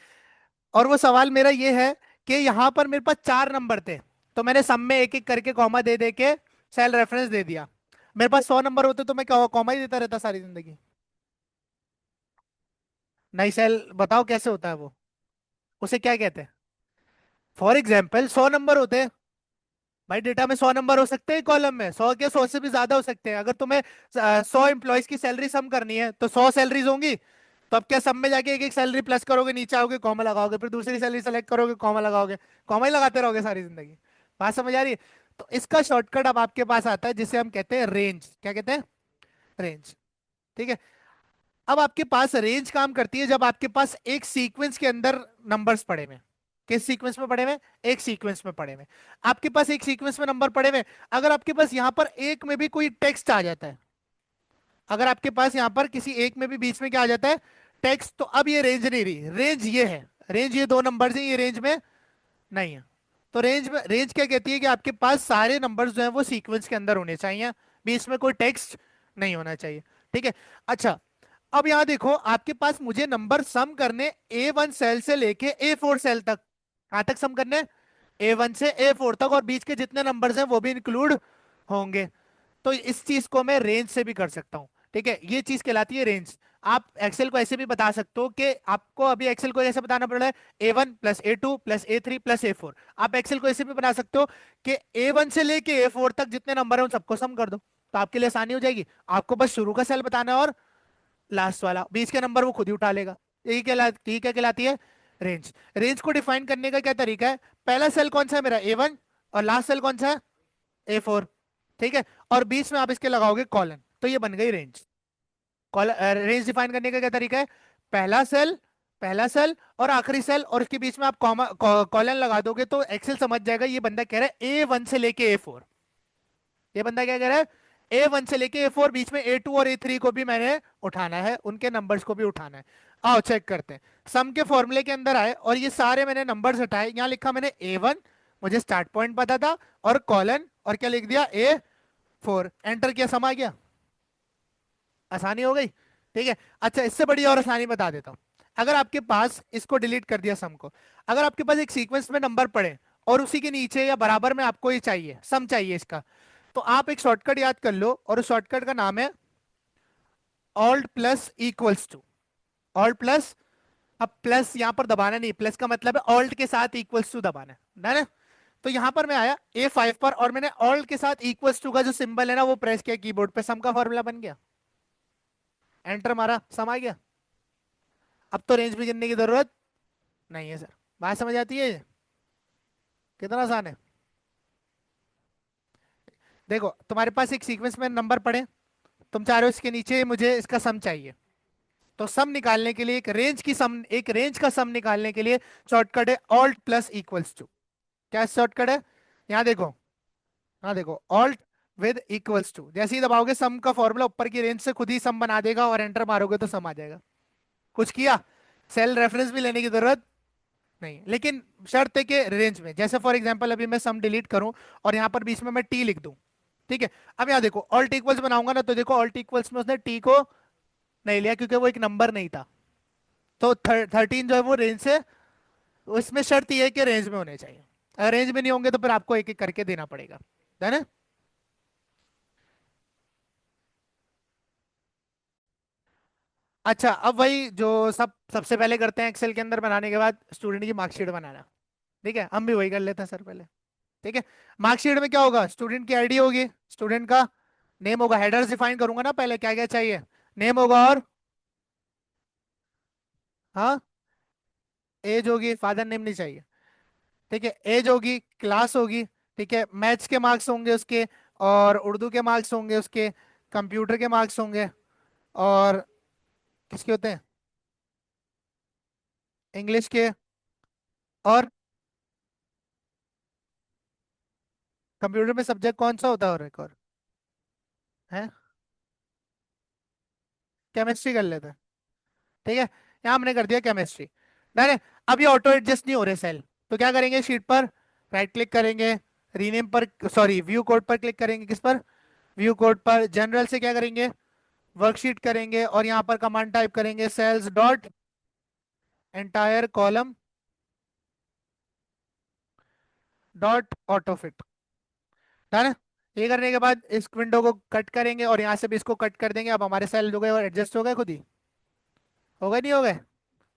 S1: और वो सवाल मेरा ये है कि यहाँ पर मेरे पास 4 नंबर थे, तो मैंने सब में एक एक करके कॉमा दे दे के सेल रेफरेंस दे दिया। मेरे पास 100 नंबर होते तो मैं क्या कॉमा ही देता रहता सारी जिंदगी? नई सेल बताओ कैसे होता है वो, उसे क्या कहते हैं? फॉर एग्जाम्पल 100 नंबर होते हैं भाई, डेटा में 100 नंबर हो सकते हैं कॉलम में, 100 के 100 से भी ज्यादा हो सकते हैं। अगर तुम्हें 100 एम्प्लॉयज की सैलरी सम करनी है तो 100 सैलरीज होंगी। तो अब क्या, सब में जाके एक एक सैलरी प्लस करोगे, नीचे आओगे कॉमा लगाओगे, फिर दूसरी सैलरी सेलेक्ट करोगे कॉमा लगाओगे, कॉमा ही लगाते रहोगे सारी जिंदगी। बात समझ आ रही है? तो इसका शॉर्टकट अब आपके पास आता है जिसे हम कहते हैं रेंज। क्या कहते हैं? रेंज। ठीक है। अब आपके पास रेंज काम करती है जब आपके पास एक सीक्वेंस के अंदर नंबर्स पड़े हुए हैं। किस सीक्वेंस में पड़े हुए हैं? एक सीक्वेंस में पड़े हुए हैं। आपके पास एक सीक्वेंस में नंबर पड़े हुए हैं, अगर आपके पास यहां पर एक में भी कोई टेक्स्ट आ जाता है, अगर आपके पास यहां पर किसी एक में भी बीच में क्या आ जाता है? टेक्स्ट, तो अब ये रेंज नहीं रही, रेंज ये है। रेंज ये दो नंबर है, ये रेंज में नहीं है। तो रेंज में, रेंज क्या कहती है कि आपके पास सारे नंबर्स जो हैं वो सीक्वेंस के अंदर होने चाहिए, बीच में कोई टेक्स्ट नहीं होना चाहिए। ठीक है। अच्छा, अब यहां देखो, आपके पास मुझे नंबर सम करने A1 सेल से लेके A4 सेल तक। कहां तक सम करने? A1 से A4 तक, और बीच के जितने नंबर्स हैं वो भी इंक्लूड होंगे। तो इस चीज को मैं रेंज से भी कर सकता हूँ। ठीक है, ये चीज कहलाती है रेंज। आप एक्सेल को ऐसे भी बता सकते हो कि आपको अभी एक्सेल को ऐसे बताना पड़ रहा है A1 + A2 + A3 + A4। आप एक्सेल को ऐसे भी बना सकते हो कि A1 से लेके A4 तक जितने नंबर है उन सबको सम कर दो, तो आपके लिए आसानी हो जाएगी। आपको बस शुरू का सेल बताना है और लास्ट वाला, बीच के नंबर वो खुद ही उठा लेगा। यही क्या कहलाती है? रेंज। रेंज को डिफाइन करने का क्या तरीका है? पहला सेल कौन सा है मेरा? A1, और लास्ट सेल कौन सा है? A4। ठीक है, और बीच में आप इसके लगाओगे कॉलन, तो ये बन गई रेंज। कॉलन, रेंज डिफाइन करने का क्या तरीका है? पहला सेल, पहला सेल और आखिरी सेल, और इसके बीच में आप कॉमा कॉलन लगा दोगे तो एक्सेल समझ जाएगा ये बंदा कह रहा है A1 से लेके A4। ये बंदा क्या कह रहा है? A1 से लेके A4, बीच में A2 और A3 को भी मैंने उठाना है, उनके नंबर्स को भी उठाना है। आओ चेक करते हैं। सम के फॉर्मूले के अंदर आए और ये सारे मैंने नंबर्स हटाए, यहाँ लिखा मैंने A1, मुझे स्टार्ट पॉइंट पता था, और कॉलन, और क्या लिख दिया? A4, एंटर किया, सम आ गया। आसानी हो गई। ठीक है। अच्छा, इससे बड़ी और आसानी बता देता हूँ। अगर आपके पास, इसको डिलीट कर दिया सम को, अगर आपके पास एक सीक्वेंस में नंबर पड़े और उसी के नीचे या बराबर में आपको ये चाहिए, सम चाहिए इसका, तो आप एक शॉर्टकट याद कर लो, और उस शॉर्टकट का नाम है Alt plus equals to. Alt plus, अब प्लस यहां पर दबाना नहीं, प्लस का मतलब है ऑल्ट के साथ इक्वल्स टू दबाना है ना? तो यहां पर मैं आया A5 पर, और मैंने ऑल्ट के साथ इक्वल्स टू का जो सिंबल है ना वो प्रेस किया कीबोर्ड पे, सम का फॉर्मूला बन गया। एंटर मारा, सम आ गया। अब तो रेंज भी गिनने की जरूरत नहीं है सर। बात समझ आती है? कितना आसान है। देखो, तुम्हारे पास एक सीक्वेंस में नंबर पड़े, तुम चाह रहे हो इसके नीचे मुझे इसका सम चाहिए, तो सम निकालने के लिए एक रेंज की सम, एक रेंज का सम निकालने के लिए शॉर्टकट है ऑल्ट प्लस इक्वल्स टू। क्या शॉर्टकट है? यहाँ देखो, हाँ देखो, ऑल्ट विद इक्वल्स टू, जैसे ही दबाओगे सम का फॉर्मूला ऊपर की रेंज से खुद ही सम बना देगा, और एंटर मारोगे तो सम आ जाएगा। कुछ किया? सेल रेफरेंस भी लेने की जरूरत नहीं, लेकिन शर्त है कि रेंज में। जैसे फॉर एग्जांपल अभी मैं सम डिलीट करूं और यहाँ पर बीच में मैं टी लिख दूं। ठीक है। अब यहाँ देखो, ऑल्ट इक्वल्स बनाऊंगा ना, तो देखो ऑल्ट इक्वल्स में उसने टी को नहीं लिया क्योंकि वो एक नंबर नहीं था। तो 13 जो है वो रेंज से, उसमें शर्त ये है कि रेंज में होने चाहिए। अगर रेंज में नहीं होंगे तो फिर आपको एक एक करके देना पड़ेगा, है ना? अच्छा, अब वही जो सबसे पहले करते हैं एक्सेल के अंदर बनाने के बाद, स्टूडेंट की मार्कशीट बनाना। ठीक है, हम भी वही कर लेते हैं सर पहले। ठीक है। मार्कशीट में क्या होगा? स्टूडेंट की आईडी होगी, स्टूडेंट का नेम होगा, हेडर्स डिफाइन करूंगा ना पहले, क्या क्या चाहिए? नेम होगा, और हाँ, एज होगी, फादर नेम नहीं चाहिए। ठीक है, एज होगी, क्लास होगी। ठीक है, मैथ्स के मार्क्स होंगे उसके, और उर्दू के मार्क्स होंगे उसके, कंप्यूटर के मार्क्स होंगे, और किसके होते हैं? इंग्लिश के, और कंप्यूटर में सब्जेक्ट कौन सा होता है, और एक और है, केमिस्ट्री कर लेते हैं। ठीक है, यहाँ हमने कर दिया केमिस्ट्री। डन है। अब ये ऑटो एडजस्ट नहीं हो रहे सेल, तो क्या करेंगे? शीट पर राइट क्लिक करेंगे, रीनेम पर, सॉरी व्यू कोड पर क्लिक करेंगे। किस पर? व्यू कोड पर। जनरल से क्या करेंगे? वर्कशीट करेंगे, और यहाँ पर कमांड टाइप करेंगे cells dot entire column dot autofit. है ना? ये करने के बाद इस विंडो को कट करेंगे, और यहाँ से भी इसको कट कर देंगे। अब हमारे सेल जो गए वो एडजस्ट हो गए खुद ही। हो गए नहीं हो गए?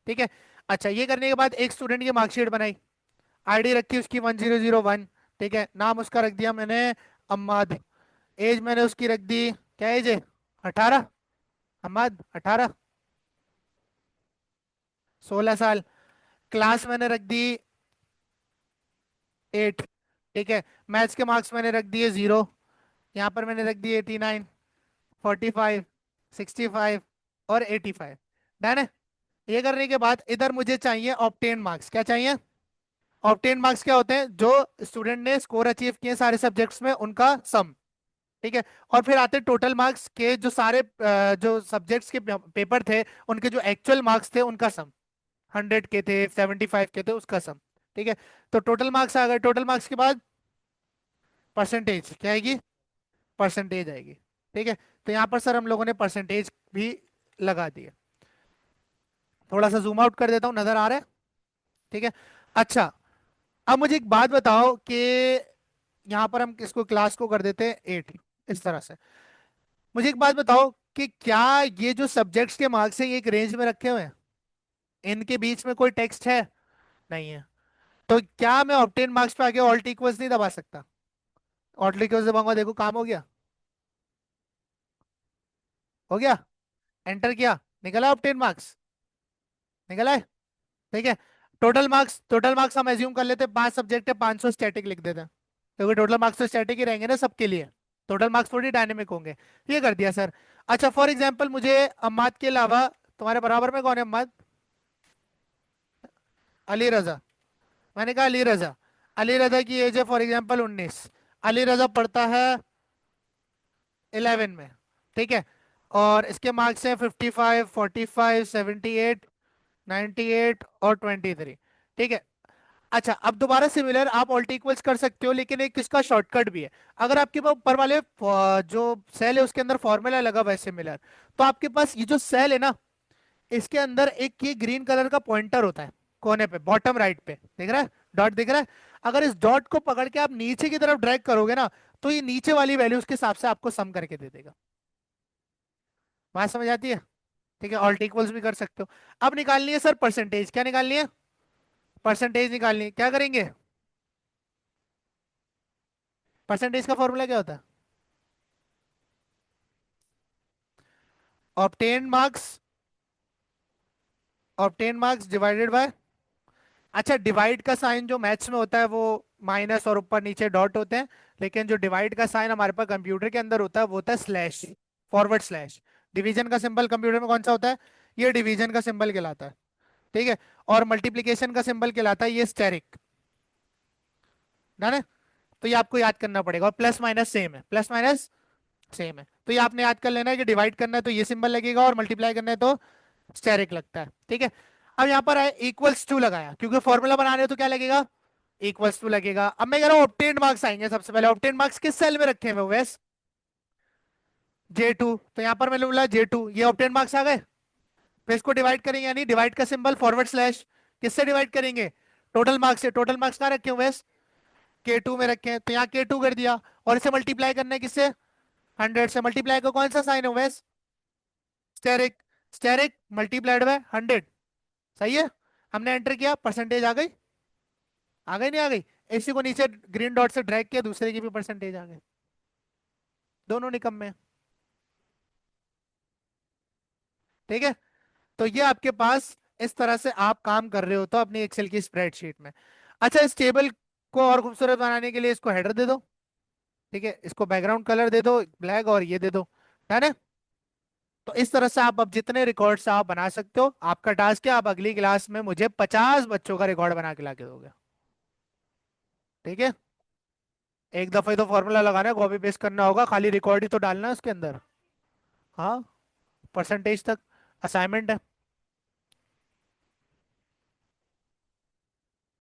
S1: ठीक है। अच्छा, ये करने के बाद एक स्टूडेंट की मार्कशीट बनाई। आईडी रखी उसकी 1001। ठीक है, नाम उसका रख दिया मैंने अम्माद। एज मैंने उसकी रख दी, क्या एज है? 18। अम्माद 18, 16 साल। क्लास मैंने रख दी 8। ठीक है, मैथ्स के मार्क्स मैंने रख दिए 0। यहाँ पर मैंने रख दिए 89, 45, 65 और 85। डन है। ये करने के बाद इधर मुझे चाहिए ऑब्टेन मार्क्स। क्या चाहिए? ऑब्टेन मार्क्स क्या होते हैं? जो स्टूडेंट ने स्कोर अचीव किए सारे सब्जेक्ट्स में उनका सम। ठीक है। और फिर आते टोटल मार्क्स के जो सारे जो सब्जेक्ट्स के पेपर थे उनके जो एक्चुअल मार्क्स थे उनका सम। 100 के थे, 75 के थे, उसका सम। ठीक है। तो टोटल मार्क्स आ गए। टोटल मार्क्स के बाद परसेंटेज क्या आएगी? परसेंटेज आएगी। ठीक है। तो यहाँ पर सर हम लोगों ने परसेंटेज भी लगा दी है। थोड़ा सा जूम आउट कर देता हूँ, नजर आ रहा है? ठीक है। अच्छा, अब मुझे एक बात बताओ कि यहाँ पर हम इसको क्लास को कर देते हैं 8 इस तरह से। मुझे एक बात बताओ कि क्या ये जो सब्जेक्ट्स के मार्क्स हैं ये एक रेंज में रखे हुए हैं? इनके बीच में कोई टेक्स्ट है? नहीं है। तो क्या मैं ऑब्टेन मार्क्स पे आगे ऑल्ट इक्वल्स नहीं दबा सकता? ऑल्ट इक्वल्स दबाऊंगा, देखो काम हो गया। हो गया। एंटर किया, निकला ऑब्टेन मार्क्स। निकला है। ठीक है। टोटल मार्क्स हम एज्यूम कर लेते हैं 5 सब्जेक्ट है, 500 स्टैटिक लिख देते हैं, क्योंकि टोटल मार्क्स तो स्टैटिक ही रहेंगे ना सबके लिए। टोटल मार्क्स थोड़ी डायनेमिक होंगे। ये कर दिया सर। अच्छा, फॉर एग्जाम्पल मुझे अम्माद के अलावा, तुम्हारे बराबर में कौन है अम्माद? अली रजा। मैंने कहा अली रजा। अली रजा की एज है फॉर एग्जाम्पल 19। अली रजा पढ़ता है 11 में। ठीक है। और इसके मार्क्स हैं 55, 45, 78, 98 और 23। ठीक है। अच्छा, अब दोबारा सिमिलर आप ऑल्ट इक्वल्स कर सकते हो, लेकिन एक इसका शॉर्टकट भी है। अगर आपके पास ऊपर वाले जो सेल है उसके अंदर फॉर्मूला लगा हुआ है सिमिलर, तो आपके पास ये जो सेल है ना, इसके अंदर एक ये ग्रीन कलर का पॉइंटर होता है कोने पे, बॉटम राइट पे दिख रहा है? डॉट दिख रहा है? अगर इस डॉट को पकड़ के आप नीचे की तरफ ड्रैग करोगे ना, तो ये नीचे वाली वैल्यूज के हिसाब से आपको सम करके दे देगा। बात समझ आती है? ठीक है, ऑल्ट इक्वल्स भी कर सकते हो। अब निकालनी है सर परसेंटेज। क्या निकालनी है? परसेंटेज निकालनी है। क्या करेंगे? परसेंटेज का फॉर्मूला क्या होता है? Obtain marks, obtain marks divided by, अच्छा डिवाइड का साइन जो मैथ्स में होता है वो माइनस और ऊपर नीचे डॉट होते हैं, लेकिन जो डिवाइड का साइन हमारे पास कंप्यूटर के अंदर होता है वो होता है स्लैश, फॉरवर्ड स्लैश। डिवीजन का सिंबल कंप्यूटर में कौन सा होता है? ये डिवीजन का सिंबल कहलाता है। ठीक है। और मल्टीप्लीकेशन का सिंबल कहलाता है ये स्टेरिक। डन है? तो ये आपको याद करना पड़ेगा। और प्लस माइनस सेम है, प्लस माइनस सेम है, तो ये आपने याद कर लेना है कि डिवाइड करना है तो ये सिंबल लगेगा और मल्टीप्लाई करना है तो स्टेरिक लगता है। ठीक है। अब यहाँ पर है इक्वल्स टू लगाया, क्योंकि फॉर्मूला बना रहे हो तो क्या लगेगा? इक्वल्स टू लगेगा। अब मैं कह रहा हूँ ऑब्टेन्ड मार्क्स आएंगे। सबसे पहले ऑब्टेन्ड मार्क्स किस सेल में रखे हुए वैस? J2। तो यहाँ पर मैंने बोला J2, ये ऑब्टेन्ड मार्क्स आ गए। फिर इसको डिवाइड करेंगे, यानी डिवाइड का सिंबल फॉरवर्ड स्लैश। किससे डिवाइड करेंगे? टोटल मार्क्स से। टोटल मार्क्स कहाँ रखे हुए वैस? K2 में रखे हैं, तो यहाँ K2 कर दिया। और इसे मल्टीप्लाई करना है किससे? 100 से। मल्टीप्लाई का कौन सा साइन है वैस? स्टेरिक। Asterisk multiplied by 100। सही है। हमने एंटर किया, परसेंटेज आ गई। आ गई नहीं आ गई? इसी को नीचे ग्रीन डॉट से ड्रैग किया, दूसरे की भी परसेंटेज आ गई। दोनों निकम्मे। ठीक है। तो ये आपके पास इस तरह से आप काम कर रहे हो तो अपनी एक्सेल की स्प्रेडशीट में। अच्छा, इस टेबल को और खूबसूरत बनाने के लिए इसको हेडर दे दो। ठीक है, इसको बैकग्राउंड कलर दे दो ब्लैक, और ये दे दो। है ना? तो इस तरह से आप अब जितने रिकॉर्ड्स आप बना सकते हो, आपका टास्क है आप अगली क्लास में मुझे 50 बच्चों का रिकॉर्ड बना के ला के दोगे। ठीक है। एक दफे तो फॉर्मूला लगाना है, कॉपी पेस्ट करना होगा, खाली रिकॉर्ड ही तो डालना है उसके अंदर। हाँ, परसेंटेज तक असाइनमेंट है।